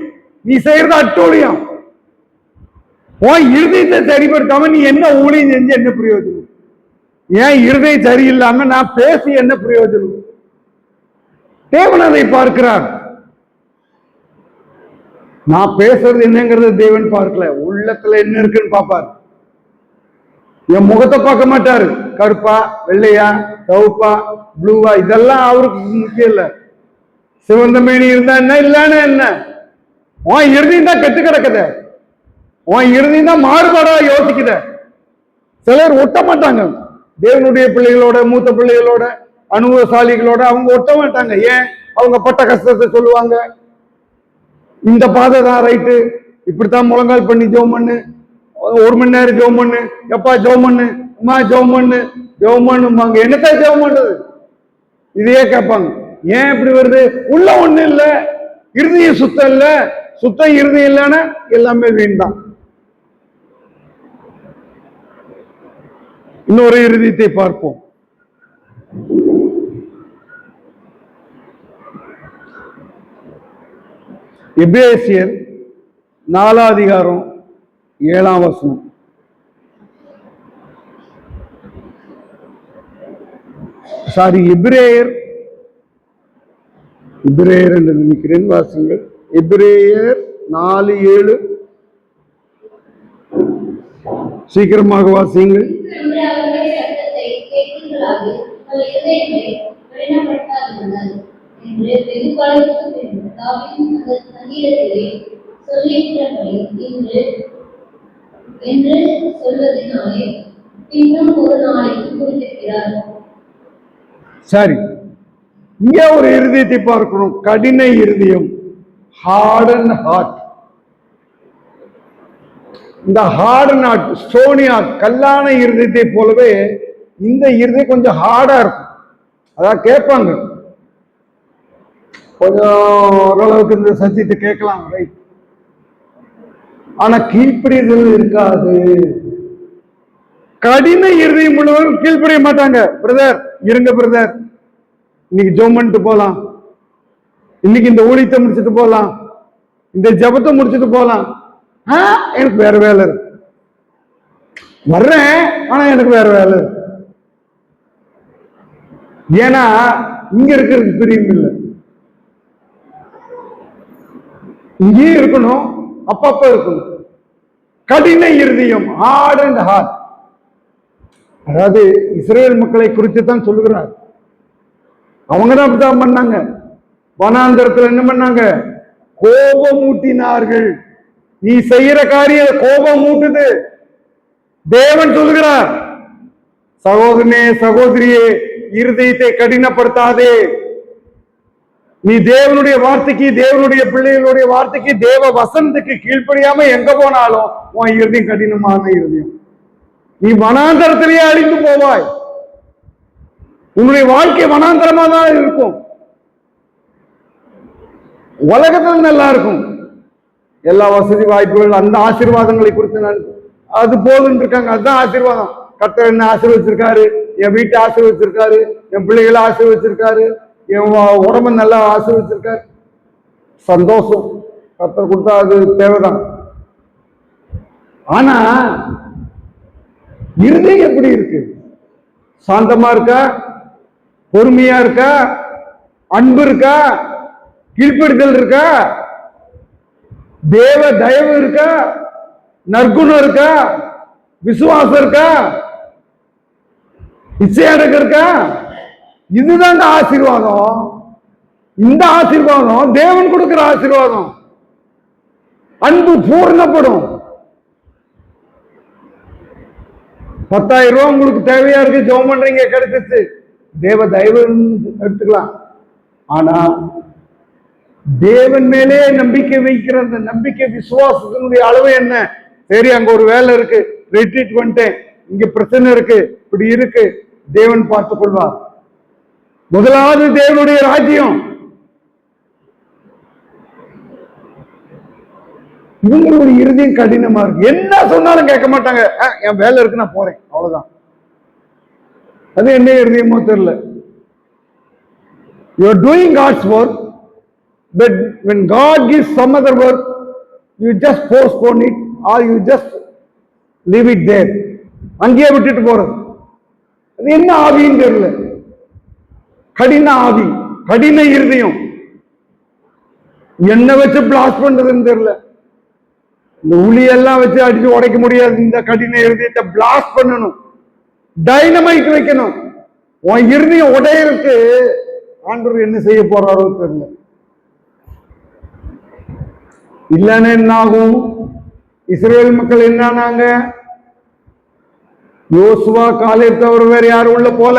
நீ செய்யறது அட்டூழியம். உன் இருதயத்தை சரிப்படுத்தாம நீ என்ன ஊழியம் செஞ்சு என்ன பிரயோஜனம்? ஏன் இருதயம் சரியில்லாம நான் பேசி என்ன பிரயோஜனம்? தேவன் அதை பார்க்கிறார். நான் பேசுறது என்னங்கிறது தேவன் பார்க்கல, உள்ளத்துல என்ன இருக்குன்னு பார்ப்பார். என் முகத்தை பார்க்க மாட்டாரு, கருப்பா வெள்ளையா சவுப்பா ப்ளூவா, இதெல்லாம் அவருக்கு முக்கியம் இல்ல. சிவந்த மேனி இருந்தா என்ன, இல்லன்னா என்ன? உன் இறுதியும் தான் கெட்டு கிடக்குத, உன் இறுதியும் தான் மாறுபாடா யோசிக்குத. சிலர் ஒட்ட மாட்டாங்க தேவனுடைய பிள்ளைகளோட, மூத்த பிள்ளைகளோட, அனுபவசாலிகளோட அவங்க ஒட்ட மாட்டாங்க. ஏன்? அவங்க பட்ட கஷ்டத்தை சொல்லுவாங்க. இந்த பாதை தான் ரைட்டு, இப்படித்தான் முழங்கால் பண்ணி ஜெபம் பண்ணு, 1 மணி நேரம் ஜெபம் பண்ணு, எப்பா ஜெபம் பண்ணு, அம்மா ஜெபம் பண்ணு, ஜெபம் பண்ணுவாங்க. என்னத்தான் ஜெபம் பண்றது? இதையே கேட்பாங்க. ஏன் இப்படி வருது? உள்ள ஒண்ணு இல்ல, இருதயம் சுத்தம் இல்ல. சுத்தம் இருதயம் இல்லைன்னா எல்லாமே வீண் தான். இன்னொரு இருதயத்தை பார்ப்போம். எபேசியர் 4 அதிகாரம் 7 வசனம். சாரி, எபிரேயர் என்று நினைக்கிறேன், வாசிங்கள். எபிரேயர் 4:7. சீக்கிரமாக வாசிங்கள். சரி, இங்க ஒரு இருதயத்தை பார்க்கணும். கடின இருதயம், ஹார்ட் அண்ட் ஹார்ட். இந்த ஹார்ட் அண்ட் ஹார்ட், ஸ்டோனியா கல்லான இருதயத்தை போலவே இந்த இருதயம் கொஞ்சம் ஹார்டா இருக்கும். அதான் கேட்பாங்க, கொஞ்சம் ஓரளவுக்கு இந்த சத்தியத்தை கேட்கலாம், ரைட். ஆனா கீழ்ப்படிதல் இருக்காது. கடின இருதயம் முழுவதும் கீழ்ப்படிய மாட்டாங்க. பிரதர் இருங்க பிரதர், இன்னைக்கு ஜெபம் பண்ணிட்டு போலாம், இன்னைக்கு இந்த ஊழியத்தை முடிச்சுட்டு போலாம், இந்த ஜெபத்தை முடிச்சுட்டு போலாம். எனக்கு வேற வேலை இருக்கு, வர்றேன் ஆனா எனக்கு வேற வேலை இருக்கு. ஏன்னா இங்க இருக்கிறதுக்கு பிரியம் இல்லை, இங்கேயே இருக்கணும், அப்பப்ப இருக்கணும். கடின இருதயம், ஹார்ட் அண்ட் ஹார்ட். அதாவது இஸ்ரேல் மக்களை குறித்து தான் சொல்லுகிறார். அவங்க தான் அப்படித்தான் பண்ணாங்க. வனாந்தரத்தில் என்ன பண்ணாங்க? கோபம் ஊட்டினார்கள். நீ செய்யற காரியம் கோபம் ஊட்டுது. தேவன் சொல்லுகிறார், சகோதரனே சகோதரியே, இருதயத்தை கடினப்படுத்தாதே. நீ தேவனுடைய வார்த்தைக்கு, தேவனுடைய பிள்ளைகளுடைய வார்த்தைக்கு, தேவ வசனத்துக்கு கீழ்ப்படியாம எங்க போனாலும் உன் இருதயம் கடினமான இருதயம். நீ வனாந்தரத்திலேயே அழிந்து போவாய். உன்னுடைய வாழ்க்கை வனாந்தரமா தான் இருக்கும். உலகத்துல நல்லா இருக்கும், எல்லா வசதி வாய்ப்புகள், அந்த ஆசீர்வாதங்களை குறித்து நான் அது போதுன்னு இருக்காங்க. அதுதான் ஆசீர்வாதம். கர்த்தர் என்ன ஆசீர்வதிச்சிருக்காரு, என் வீட்டை ஆசீர்வதிச்சிருக்காரு, என் பிள்ளைகளை ஆசீர்வதிச்சிருக்காரு, என் உடம்பு நல்லா ஆசீர்வதிச்சிருக்காரு. சந்தோஷம், கர்த்தர் கொடுத்தா அது தேவைதான். ஆனா இருதயம் எப்படி இருக்கு? சாந்தமா இருக்கா? பொறுமையா இருக்கா? அன்பு இருக்கா? கீழ்ப்படுதல் இருக்கா? தேவ தயவு இருக்கா? நற்குணம் இருக்கா? விசுவாசம் இருக்கா? இச்சையடக்கம் இருக்கா? இதுதான் ஆசீர்வாதம். இந்த ஆசீர்வாதம் தேவன் கொடுக்கிற ஆசீர்வாதம். அன்பு பூர்ணப்படும். 10,000 ரூபாய் உங்களுக்கு தேவையா இருக்கு, ஜெபம் பண்றீங்க, கிடைச்சிச்சு, தேவ தயவு எடுத்துக்கலாம். ஆனா தேவன் மேலே நம்பிக்கை வைக்கிற அந்த நம்பிக்கை விசுவாசத்தினுடைய அளவு என்ன? சரி, அங்க ஒரு வேலை இருக்கு, ரிட்ரீட் பண்ணிட்டேன், இங்க பிரச்சனை இருக்கு, இப்படி இருக்கு, தேவன் பார்த்துக் கொள்வார். முதலாவது தேவனுடைய ராஜ்யம். இவங்களுடைய இறுதியும் கடினமா இருக்கு. என்ன சொன்னாலும் கேட்க மாட்டாங்க. என் வேலை இருக்கு, நான் போறேன், அவ்வளவுதான். அது என்ன இறுதியமோ தெரியல. You are doing God's work, but when God gives some other work, you just postpone it or you just leave it there. அங்கேயே விட்டுட்டு போறது. அது என்ன ஆவின்னு தெரியல. கடின ஆவி, கடின இருதயம். என்ன வச்சு பிளாஸ்ட் பண்றதுன்னு தெரியல. இந்த உளியெல்லாம் வச்சு அடிச்சு உடைக்க முடியாது. இந்த கடின இருதயத்தை பிளாஸ்ட் பண்ணணும், டைனமைட் வைக்கணும். உன் இருதயம் உடையருக்கு ஆண்டவர் என்ன செய்ய போறாரோ தெரியல. இல்லன்னு என்ன ஆகும்? இஸ்ரேல் மக்கள் என்னானாங்க? யோசுவா காலேப் தவிர வேற யாரும் உள்ள போல.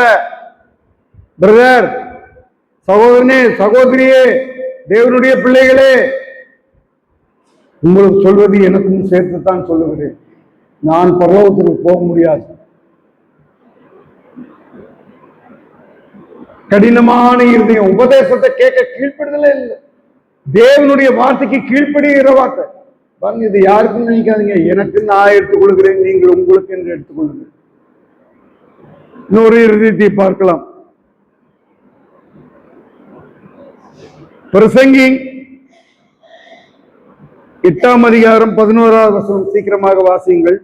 பிரதர், சகோதரனே, சகோதரியே, தேவனுடைய பிள்ளைகளே, உங்களுக்கு சொல்வது எனக்கும் சேர்த்துத்தான் சொல்லுகிறேன். நான் பரலோகத்திற்கு போக முடியாது. கடினமான இருதயம், உபதேசத்தை கேட்க கீழ்ப்படுதலே இல்லை. தேவனுடைய வார்த்தைக்கு கீழ்ப்படுகிற வார்த்தை பாருங்க. இது யாருக்கும் நினைக்காதீங்க, எனக்கு நான் எடுத்துக்கொள்கிறேன், நீங்கள் உங்களுக்கு என்று எடுத்துக்கொள்ளுங்கள். இன்னொரு இருதயத்தை பார்க்கலாம். பிரசங்கி 8ஆம் அதிகாரம் 11வது வசனம். சீக்கிரமாக வாசியுங்கள்.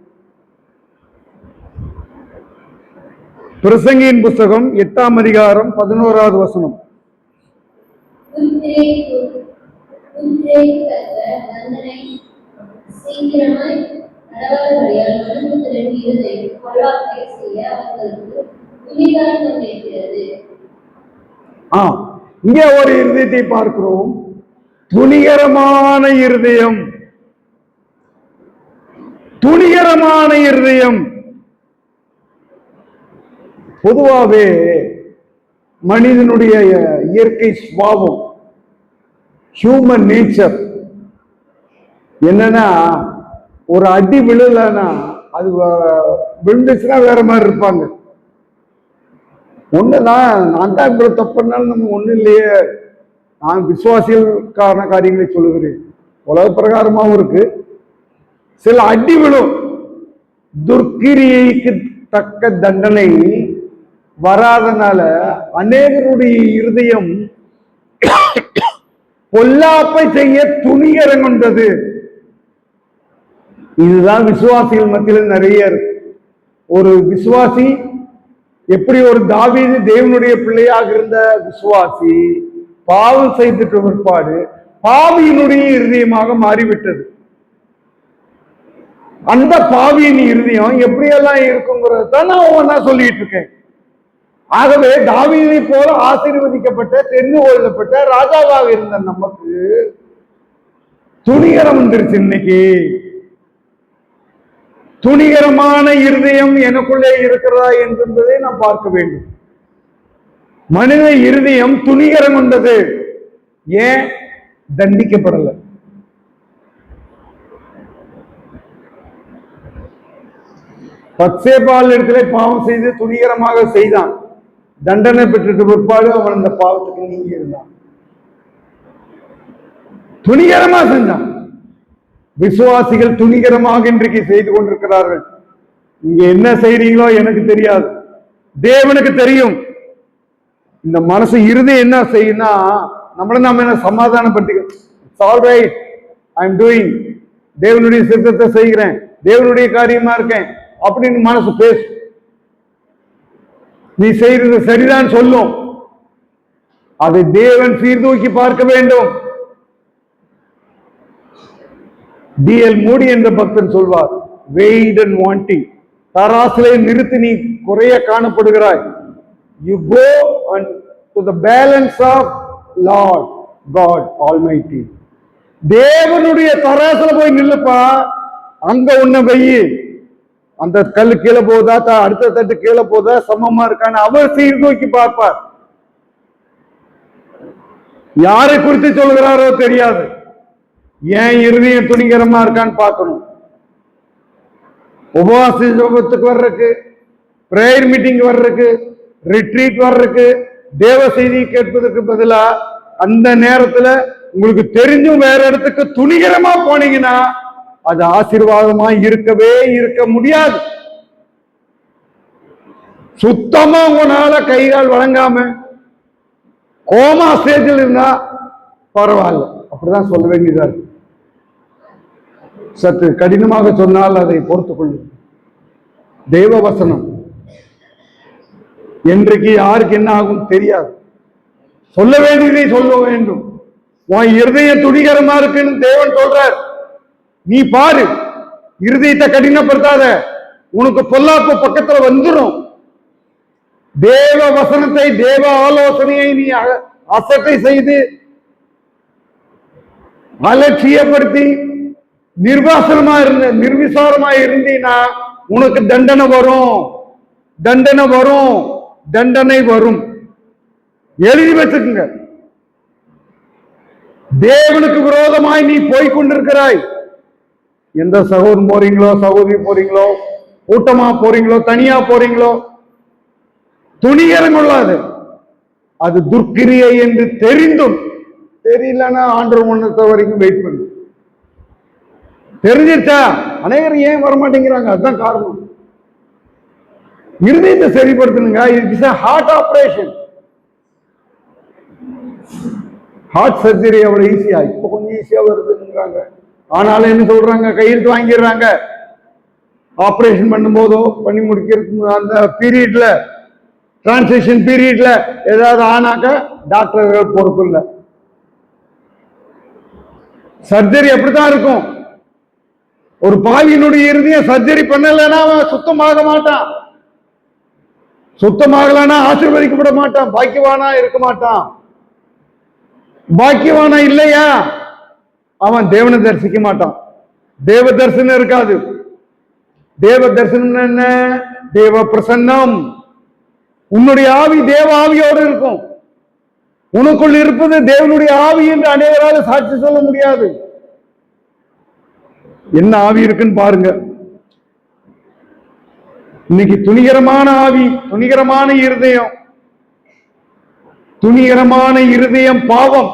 பிரசங்கியின் புஸ்தகம் 8ஆம் அதிகாரம் 11வது வசனம். இங்கே ஒரு இருதயத்தை பார்க்கிறோம். துணிகரமான இருதயம், துணிகரமான இருதயம். பொதுவாகவே மனிதனுடைய இயற்கை சுபாவம், ஹியூமன் நேச்சர் என்னன்னா, ஒரு அடி விழலன்னா அது விழுந்துச்சுன்னா வேற மாதிரி இருப்பாங்க. ஒண்ணுதான், நான் தான் இவ்வளவு தப்புனாலும் நம்ம ஒண்ணு இல்லையே. நான் விசுவாசிகளுக்கான காரியங்களை சொல்லுகிறேன். உலக பிரகாரமாகவும் இருக்கு. சில அடி விழும். துர்க்கிரியைக்கு தக்க தண்டனை வராதனால அநேகருடைய இருதயம் பொல்லாப்பை செய்ய துணிகரம் கொண்டது. இதுதான் விசுவாசிகள் மத்தியில் நிறைய இருக்கு. ஒரு விசுவாசி எப்படி, ஒரு தாவீது தேவனுடைய பிள்ளையாக இருந்த விசுவாசி பாவம் செய்துட்டு பிற்பாடு பாவியினுடைய இருதயமாக மாறிவிட்டது. அந்த பாவியின் இருதயம் எப்படியெல்லாம் இருக்குங்கிறத தான் நான் ஒவ்வொன்றா சொல்லிட்டு இருக்கேன். ஆகவே தாவீதை போல ஆசீர்வதிக்கப்பட்ட, தெரிந்து கொள்ளப்பட்ட ராஜாவாக இருந்த நமக்கு துணிகரம் வந்துருச்சு. இன்னைக்கு துணிகரமான இருதயம் எனக்குள்ளே இருக்கிறதா என்பதை நாம் பார்க்க வேண்டும். மனித இருதயம் துணிகரம் கொண்டது. ஏன் தண்டிக்கப்படல? பத்சேபாள் இடத்துல பாவம் செய்து துணிகரமாக செய்தான். தண்டனை பெற்றுட்டு பிற்பாடு அவன் அந்த பாவத்துக்கு நீங்கி இருந்தான். துணிகரமா செஞ்சான். விசுவாசிகள் துணிகரமாக இன்றைக்கு செய்து கொண்டிருக்கிறார்கள். இங்க என்ன செய்றீங்களோ எனக்கு தெரியாது, தேவனுக்கு தெரியும். இந்த மனசு இருதயம் என்ன செய்யும்னா, நம்மள நாம என்ன சமாதானப்படுத்திக்க, it's all right, I am doing, தேவனுடைய சித்தத்தை செய்கிறேன், தேவனுடைய காரியமா இருக்கேன் அப்படின்னு மனசு பேசு. நீ செய்யறது சரிதான் சொல்லும். அதை தேவன் சீர்தூக்கி பார்க்க வேண்டும். D.L. மூடி என்ற பக்தன் சொல்வார், வெயிட் அண்ட் வாண்டிங். தராசிலே நிறுத்தி நீ குறைய காணப்படுகிறாய். You go and to the balance of Lord God Almighty. தேவனுடைய தராசுல போய் நில்லுப்பா. அங்க உன்ன வெயி. அந்த கல் கீழே போதா, அடுத்த தட்டு கீழே போதா, சமமா இருக்கான்னு அவர் சீர்தூக்கி பார்ப்பார். யாரை குறித்து சொல்கிறாரோ தெரியாது. ஏன் இருதயம் துணிகரமா இருக்கான்னு பார்க்கணும். உபவாச ஜெபத்துக்கு வர்றதுக்கு, பிரேயர் மீட்டிங் வர்றதுக்கு, ரிட்ரீட் வர்றதுக்கு, தேவ செய்தி கேட்பதற்கு பதிலா அந்த நேரத்துல உங்களுக்கு தெரிஞ்சும் வேற இடத்துக்கு துணிகரமா போனீங்கன்னா அது ஆசீர்வாதமா இருக்கவே இருக்க முடியாது. சுத்தமா உங்களால கைகால் வழங்காம கோமா ஸ்டேஜில் இருந்தா பரவாயில்ல, அப்படிதான் சொல்ல வேண்டியதா இருக்கு. சற்று கடினமாக சொன்னால் அதை பொறுத்துக் கொள்ளும். தெய்வ வசனம் என்றைக்கு யாருக்கு என்ன ஆகும் தெரியாது. சொல்ல வேண்டியதை சொல்ல வேண்டும். உன் இருதயம் துணிகரமா இருக்குன்னு தேவன் சொல்றார். நீ பாரு, இருதயத்தை கடினப்படுத்தாத, உனக்கு பொல்லாப்பு பக்கத்துல வந்துடும். தேவ வசனத்தை, தேவ ஆலோசனையை நீ அசட்டை செய்து அலட்சியப்படுத்தி நிர்விசாரமா இருந்தீனா உனக்கு தண்டனை வரும், தண்டனை வரும், தண்டனை வரும். எழுதி வச்சுக்குங்க. தேவனுக்கு விரோதமாய் நீ போய்கொண்டிருக்கிறாய். எந்த சகோதரன் போறீங்களோ, சகோதரி போறீங்களோ, கூட்டமா போறீங்களோ, தனியா போறீங்களோ, துணிகரம் கொள்ளாது. அது துர்க்கிரியை என்று தெரிந்தும் தெரியலன்னா ஆண்டவர் முன்னத்த வரைக்கும் வெயிட் பண்ணு. தெரிஞ்சிருச்சா அநேகர் ஏன் வரமாட்டேங்கிறாங்க? அதுதான் காரணம். இருதயத்தை சரிப்படுத்தணுங்க. It's a heart operation. Heart surgery அவ்வளவு ஈஸியா? இப்ப கொஞ்சம் ஈஸியா வருதுங்கிறாங்க. ஆனாலும் என்ன சொல்றாங்க, கையெழுத்து வாங்கிடுறாங்க. ஆபரேஷன் பண்ணும் போதோ பண்ணி முடிக்கிறது அந்த பீரியட்ல, டிரான்சிஷன் பீரியட்ல ஏதாவது ஆனாக்க டாக்டர்கள் பொறுப்பு இல்லை. சர்ஜரி அப்படித்தான் இருக்கும். ஒரு பாவியினுடைய இருதயம் சர்ஜரி பண்ணலன்னா அவன் சுத்தமாக மாட்டான். சுத்தமாகலன்னா ஆசீர்வதிக்கப்பட மாட்டான், பாக்கியவானா இருக்க மாட்டான். பாக்கியவானா இல்லையா அவன் தேவனை தரிசிக்க மாட்டான். தேவ தரிசனம் இருக்காது. தேவ தரிசனம் என்ன? தேவ பிரசன்னம். உன்னுடைய ஆவி தேவ ஆவியோடு இருக்கும். உனக்குள் இருப்பது தேவனுடைய ஆவி என்று அநேகரால் சாட்சி சொல்ல முடியாது. என்ன ஆவி இருக்குன்னு பாருங்க. இன்னைக்கு துணிகரமான ஆவி, துணிகரமான இருதயம். துணிகரமான இருதயம் பாவம்.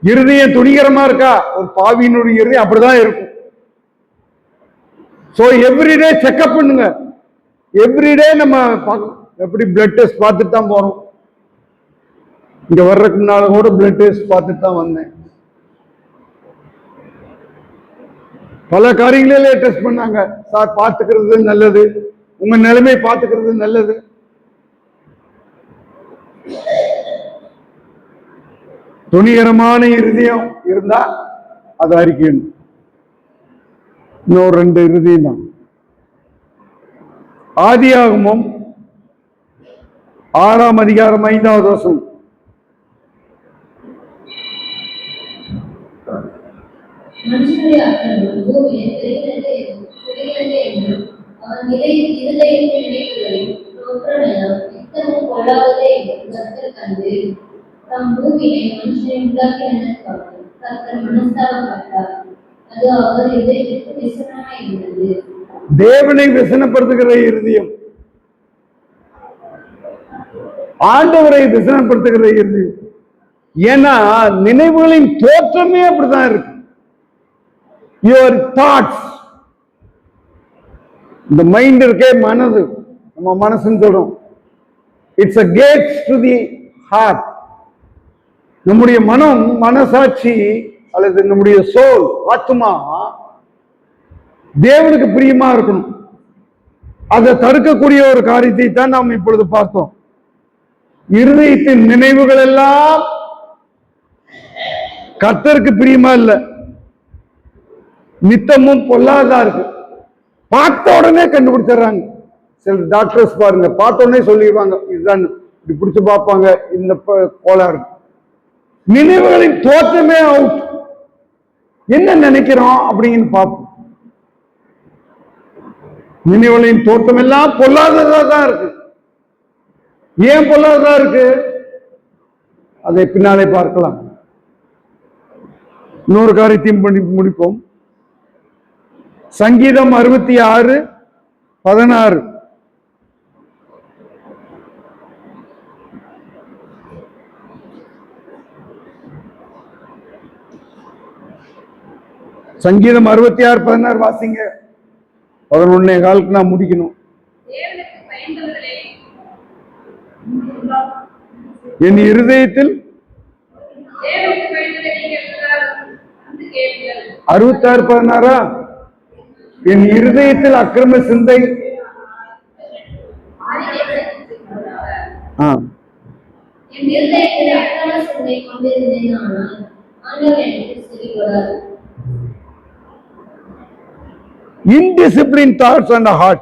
இருதயம் துணிகரமா இருக்கா? ஒரு பாவியினுடைய இருதயம் அப்படிதான் இருக்கும். சோ எவ்ரிடே செக்அப் பண்ணுங்க. எவ்ரிடே நம்ம எப்படி பிளட் டெஸ்ட் பார்த்துட்டு தான் போறோம். இங்க வர்றதுக்கு முன்னால கூட பிளட் டெஸ்ட் பார்த்துட்டு தான் வந்தேன். பல காரியங்களிலே டெஸ்ட் பண்ணாங்க. சார் பார்த்துக்கிறது நல்லது, உங்க நிலைமை பார்த்துக்கிறது நல்லது. துணிகரமான இருதயம் இருந்தா அது அறிக்கணும். இன்னொரு 2 இருதயம் தான். ஆதியாகமம் 6ஆம் அதிகாரம் 5வது வசனம். தேவனை விசனப்படுத்துகிற இருதயம், ஆண்டவரை விசனப்படுத்துகிற இருதயம். ஏன்னா நினைவுகளின் தோற்றமே அப்படிதான் இருக்கு. யுவர் தாட்ஸ், இந்த மைண்ட் இருக்கே, மனது, நம்ம மனசுன்னு சொல்றோம். It's a gates to the heart. நம்முடைய மனம், மனசாட்சி அல்லது நம்முடைய சோல், ஆத்மா தேவனுக்கு பிரியமா இருக்கணும். அதை தடுக்கக்கூடிய ஒரு காரியத்தை தான் நாம் இப்பொழுது பார்த்தோம். இருதயத்தின் நினைவுகள் எல்லாம் கர்த்தருக்கு பிரியமா இல்ல, நித்தமும் பொல்லாததா இருக்கு. பார்த்த உடனே கண்டுபிடிச்சிடுறாங்க. சில டாக்டர்ஸ் பாருங்க, பார்த்த உடனே சொல்லிடுவாங்க இதுதான், இப்படி பிடிச்சு பார்ப்பாங்க, இந்த கோளாறு. நினைவுகளின் தோற்றமே அவுட். என்ன நினைக்கிறோம் அப்படின்னு பார்ப்போம். நினைவுகளின் தோற்றம் எல்லாம் பொல்லாததா தான் இருக்கு. ஏன் பொல்லாததா இருக்கு? அதை பின்னாலே பார்க்கலாம். இன்னொரு காரியத்தையும் பண்ணி முடிப்போம். சங்கீதம் 66:16. சங்கீதம் 66:16 வாசிங்க. 11:15 நான் முடிக்கணும். என் இருதயத்தில் 66:16 என் இருதயத்தில் அக்கிரம சிந்தை indisciplined thoughts and heart.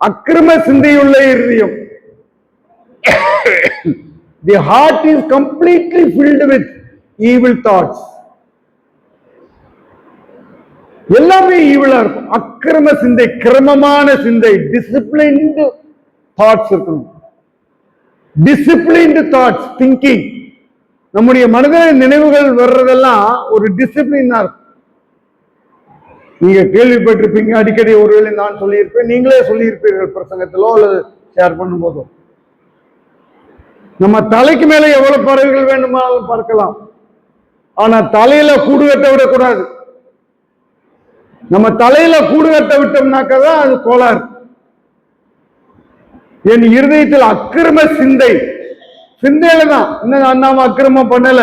அக்கிரம சிந்தையுள்ள இருதயம். The heart is completely filled with evil thoughts. எல்லாமே ஈவிலா இருக்கும். அக்கிரம சிந்தை, கிரமமான சிந்தை, டிசிப்ளின்ட் தாட்ஸ் இருக்கணும். Disciplined thoughts thinking. நம்முடைய மனத நினைவுகள் வர்றதெல்லாம் ஒரு டிசிப்ளினா இருக்கும். நீங்க கேள்விப்பட்டிருப்பீங்க, அடிக்கடி ஒருவேளை நான் சொல்லியிருப்பேன், நீங்களே சொல்லியிருப்பீர்கள் பிரசங்கத்திலோ அல்லது ஷேர் பண்ணும் போதோ. நம்ம தலைக்கு மேல எவ்வளவு பறவைகள் வேண்டுமானாலும் பறக்கலாம், ஆனா தலையில கூடு கட்ட விடக்கூடாது. நம்ம தலையில கூடு கட்ட விட்டோம்னாக்கதான் அது கோளாறு. என் இருதயத்தில் அக்கிரம சிந்தை, சிந்தையில தான் இன்னும் நாம அக்கிரமம் பண்ணல.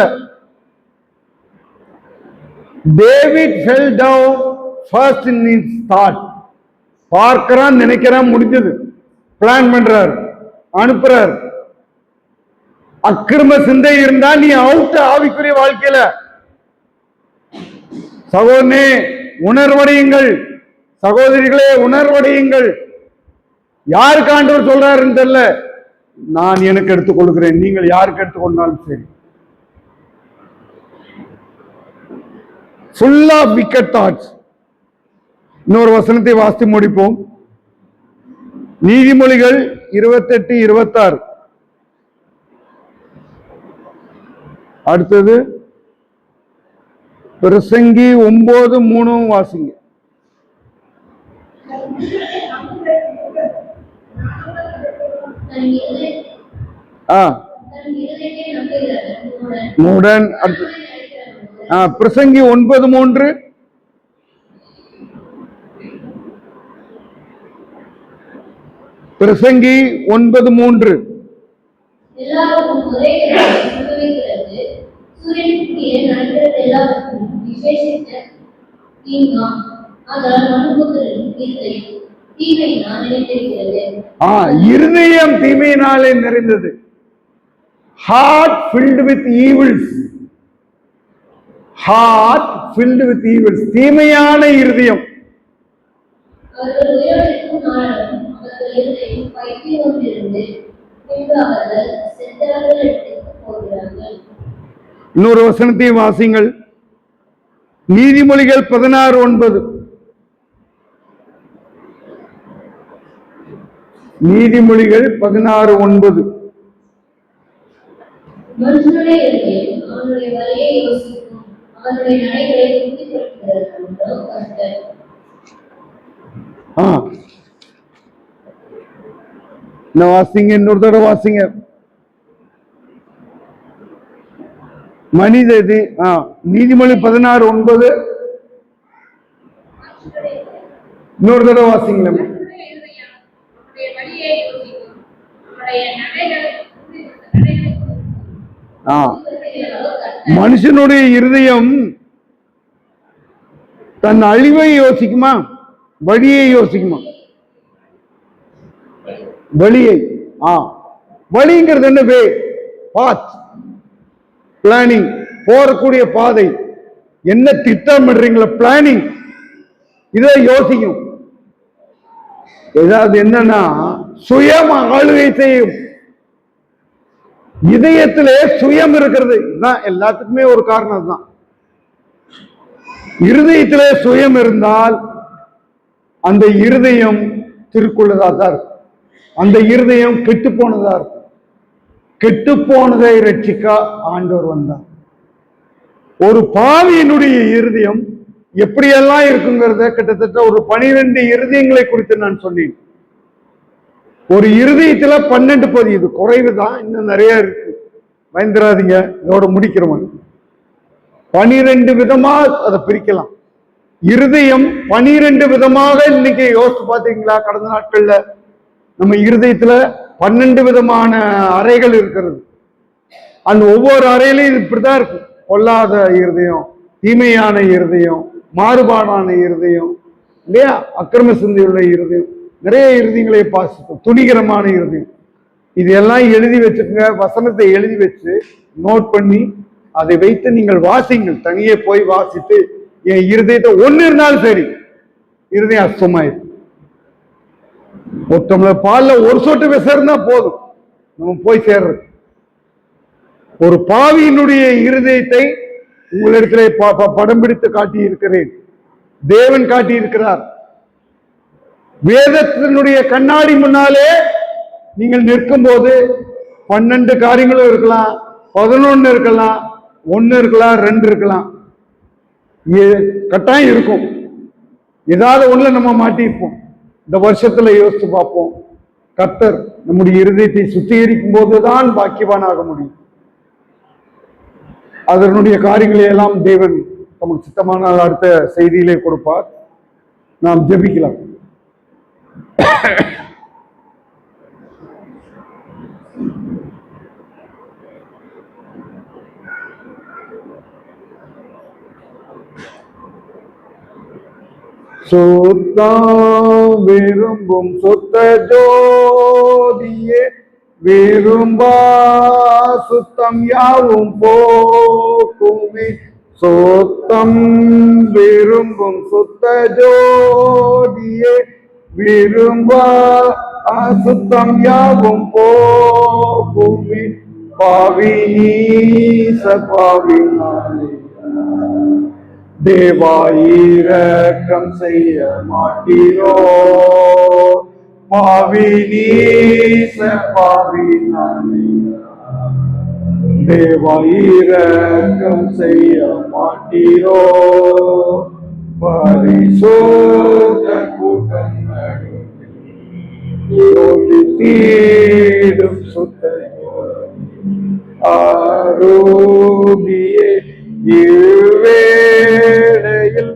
David fell down first in his thought. பார்க்கிறான், நினைக்கிறான், முடிஞ்சது. பிளான் பண்றார், அனுப்புறார். அக்கிரம சிந்தை இருந்தா நீ அவுட் ஆவிக்குரிய வாழ்க்கையில. சகோதரனே உணர்வடையுங்கள், சகோதரிகளே உணர்வடையுங்கள். யாருக்கு ஆண்டவர் சொல்றாருன்னு தெரியல, நான் எனக்கு எடுத்துக்கொள்கிறேன், நீங்கள் யாருக்கு எடுத்துக்கொண்டாலும் சரி. full of wicked thoughts. இன்னொரு வசனத்தை வாசித்து முடிப்போம். நீதிமொழிகள் 28:26. அடுத்தது பிரசங்கி 9:3 வாசிங்க. மூடன். பிரசங்கி 9:3. பிரசங்கி 9:3. இருதயம் தீமையினாலே நிறைந்தது. Heart filled with evils. Heart filled with evils. தீமையான இருதயம். இன்னொரு வசனத்தையும் வாசிங்கள். நீதிமொழிகள் 16:9. நீதிமொழிகள் 16:9. வாசிங்க, இன்னொரு தடவை வாசிங்க. மனித நீதிமொழி 16:9. இன்னொரு தடவை வாசிங்களே. மனுஷனுடைய இருதயம் தன் அழிவை யோசிக்குமா? வழியை யோசிக்கணும். வழியை வழிங்கிறது என்ன? வே, பாத், பிளானிங், போறக்கூடிய பாதை. என்ன திட்டமிடுறீங்களா? பிளானிங். இதை யோசிக்கும். ஏதாவது என்னன்னா சுயம் ஆளுகை செய்யும். இதயத்திலே சுயம் இருக்கிறது. இதுதான் எல்லாத்துக்குமே ஒரு காரணம் தான். இருதயத்திலே சுயம் இருந்தால் அந்த இருதயம் திருக்குள்ளதா தான் இருக்கும். அந்த இருதயம் கெட்டு போனதா இருக்கும். கெட்டு போனதை ரட்சிக்க ஆண்டவர் வந்தார். ஒரு பாவியினுடைய இருதயம் எப்படியெல்லாம் இருக்குங்கிறத கிட்டத்தட்ட ஒரு 12 இருதயங்களை குறித்து நான் சொன்னேன். ஒரு இருதயத்துல 12 பதிவு. இது குறைவு தான், இன்னும் நிறைய இருக்கு, பயந்துராதீங்க. இதோட முடிக்கிறவன் 12 விதமா அதை பிரிக்கலாம். இருதயம் 12 விதமாக இன்னைக்கு யோசிச்சு பார்த்தீங்களா? கடந்த நாட்கள்ல நம்ம இருதயத்துல 12 விதமான அறைகள் இருக்கிறது. அந்த ஒவ்வொரு அறையிலையும் இப்படிதான் இருக்கும். பொல்லாத இருதயம், தீமையான இருதயம், மாறுபாடான இருதயம், இல்லையா, அக்கிரம சிந்தையுள்ள இருதயம், நிறைய இருதயங்களை பாசிக்கும். துணிகரமான இருதயம். இதெல்லாம் எழுதி வச்சுக்கோங்க. வசனத்தை எழுதி வச்சு நோட் பண்ணி அதை வைத்து நீங்கள் வாசிங்கள். தனியே போய் வாசித்து என் இருதயத்தை ஒண்ணு இருந்தாலும் சரி, இருதயம் அசுத்தமாயிடும். ஒருத்தவங்கள பால்ல ஒரு சொட்டு விசர்னா போதும் நம்ம போய் சேர்றது. ஒரு பாவியினுடைய இருதயத்தை உங்களிடத்திலே படம் பிடித்து காட்டி இருக்கிறேன். தேவன் காட்டி இருக்கிறார். வேதத்தினுடைய கண்ணாடி முன்னாலே நீங்கள் நிற்கும் போது 12 காரியங்களும் இருக்கலாம், 11 இருக்கலாம், 1 இருக்கலாம், 2 இருக்கலாம், கட்டாயம் இருக்கும். ஏதாவது ஒண்ணுல நம்ம மாட்டிப்போம். இந்த வருஷத்துல யோசித்து பார்ப்போம். கர்த்தர் நம்முடைய இருதயத்தை சுத்திகரிக்கும் போதுதான் பாக்கியவானாக முடியும். அதனுடைய காரியங்களை எல்லாம் தேவன் நமக்கு சித்தமான அடுத்த செய்தியிலே கொடுப்பார். நாம் ஜெபிக்கலாம். சுத்தம் விரும்பும் சுத்த ஜோதியே, விரும்பா சுத்தம் யாவும் போக்குமே. சுத்தம் விரும்பும் சுத்த ஜோதியே, விரும்பா சுத்தம் யாவும் போக்குமே. பாவி நீச பாவி தேவாயிரக்கம் செய்ய மாட்டீரோ. பாவி நீச பாவி தேவாயிரக்கம் செய்ய மாட்டீரோ. பரிசுத்த கூட்டங்கள் தீடும் சுத்த ஆரோகியே, இவ்வேளையில்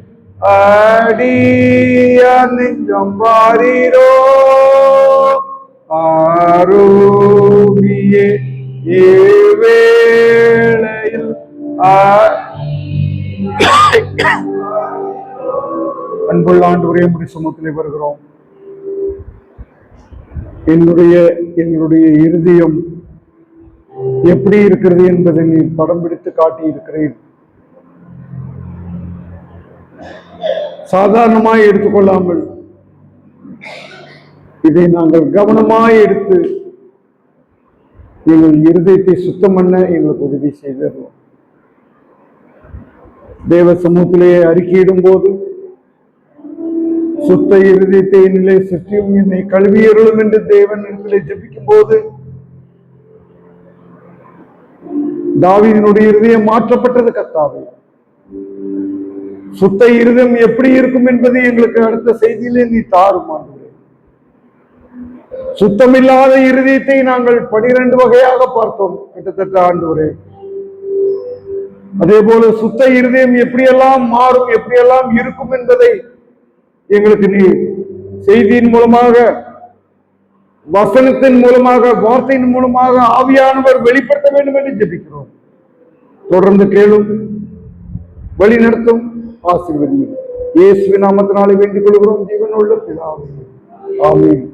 அடியார் நெஞ்சம் வாரீரோ. ஆரோகியே, இவ்வேளையில் அன்புள்ள ஆண்டவரே, உம்முடைய சமூகத்திலே வருகிறோம். என்னுடைய இருதயம் எப்படி இருக்கிறது என்பதை நீ படம் பிடித்து காட்டி இருக்கிறேன். சாதாரணமாய் எடுத்துக்கொள்ளாமல் இதை நாங்கள் கவனமாய் எடுத்து எங்கள் இருதயத்தை சுத்தம் பண்ண எங்களுக்கு உதவி செய்தோம். தேவ சமூகத்திலே அறிக்கையிடும் போது சுத்த இருதயத்தை என்னிலே சுற்றியும் என்னை கழுவியருளும் என்று தேவன் இடத்திலே ஜெபிக்கும் போது தாவீதினுடைய இருதயம் மாற்றப்பட்டது. கர்த்தாவே, சுத்த இருதயம் எப்படி இருக்கும் என்பதை எங்களுக்கு அடுத்த செய்தியிலே நீ தாரும் ஆண்டவரே. சுத்தமில்லாத இருதயத்தை நாங்கள் 12 வகையாக பார்த்தோம் கிட்டத்தட்ட ஆண்டவரே. அதே போல சுத்த இருதயம் எப்படியெல்லாம் மாறும், எப்படியெல்லாம் இருக்கும் என்பதை எங்களுக்கு நீ செய்தியின் மூலமாக, வசனத்தின் மூலமாக, வார்த்தையின் மூலமாக ஆவியானவர் வெளிப்படுத்த வேண்டும் என்று ஜெபிக்கிறோம். தொடர்ந்து கேளும், வழி நடத்தும், ஆசீர்வதியும். இயேசுவின் நாமத்தினாலே வேண்டிக் கொள்கிறோம் ஜீவனுள்ள பிதாவே. ஆமென்.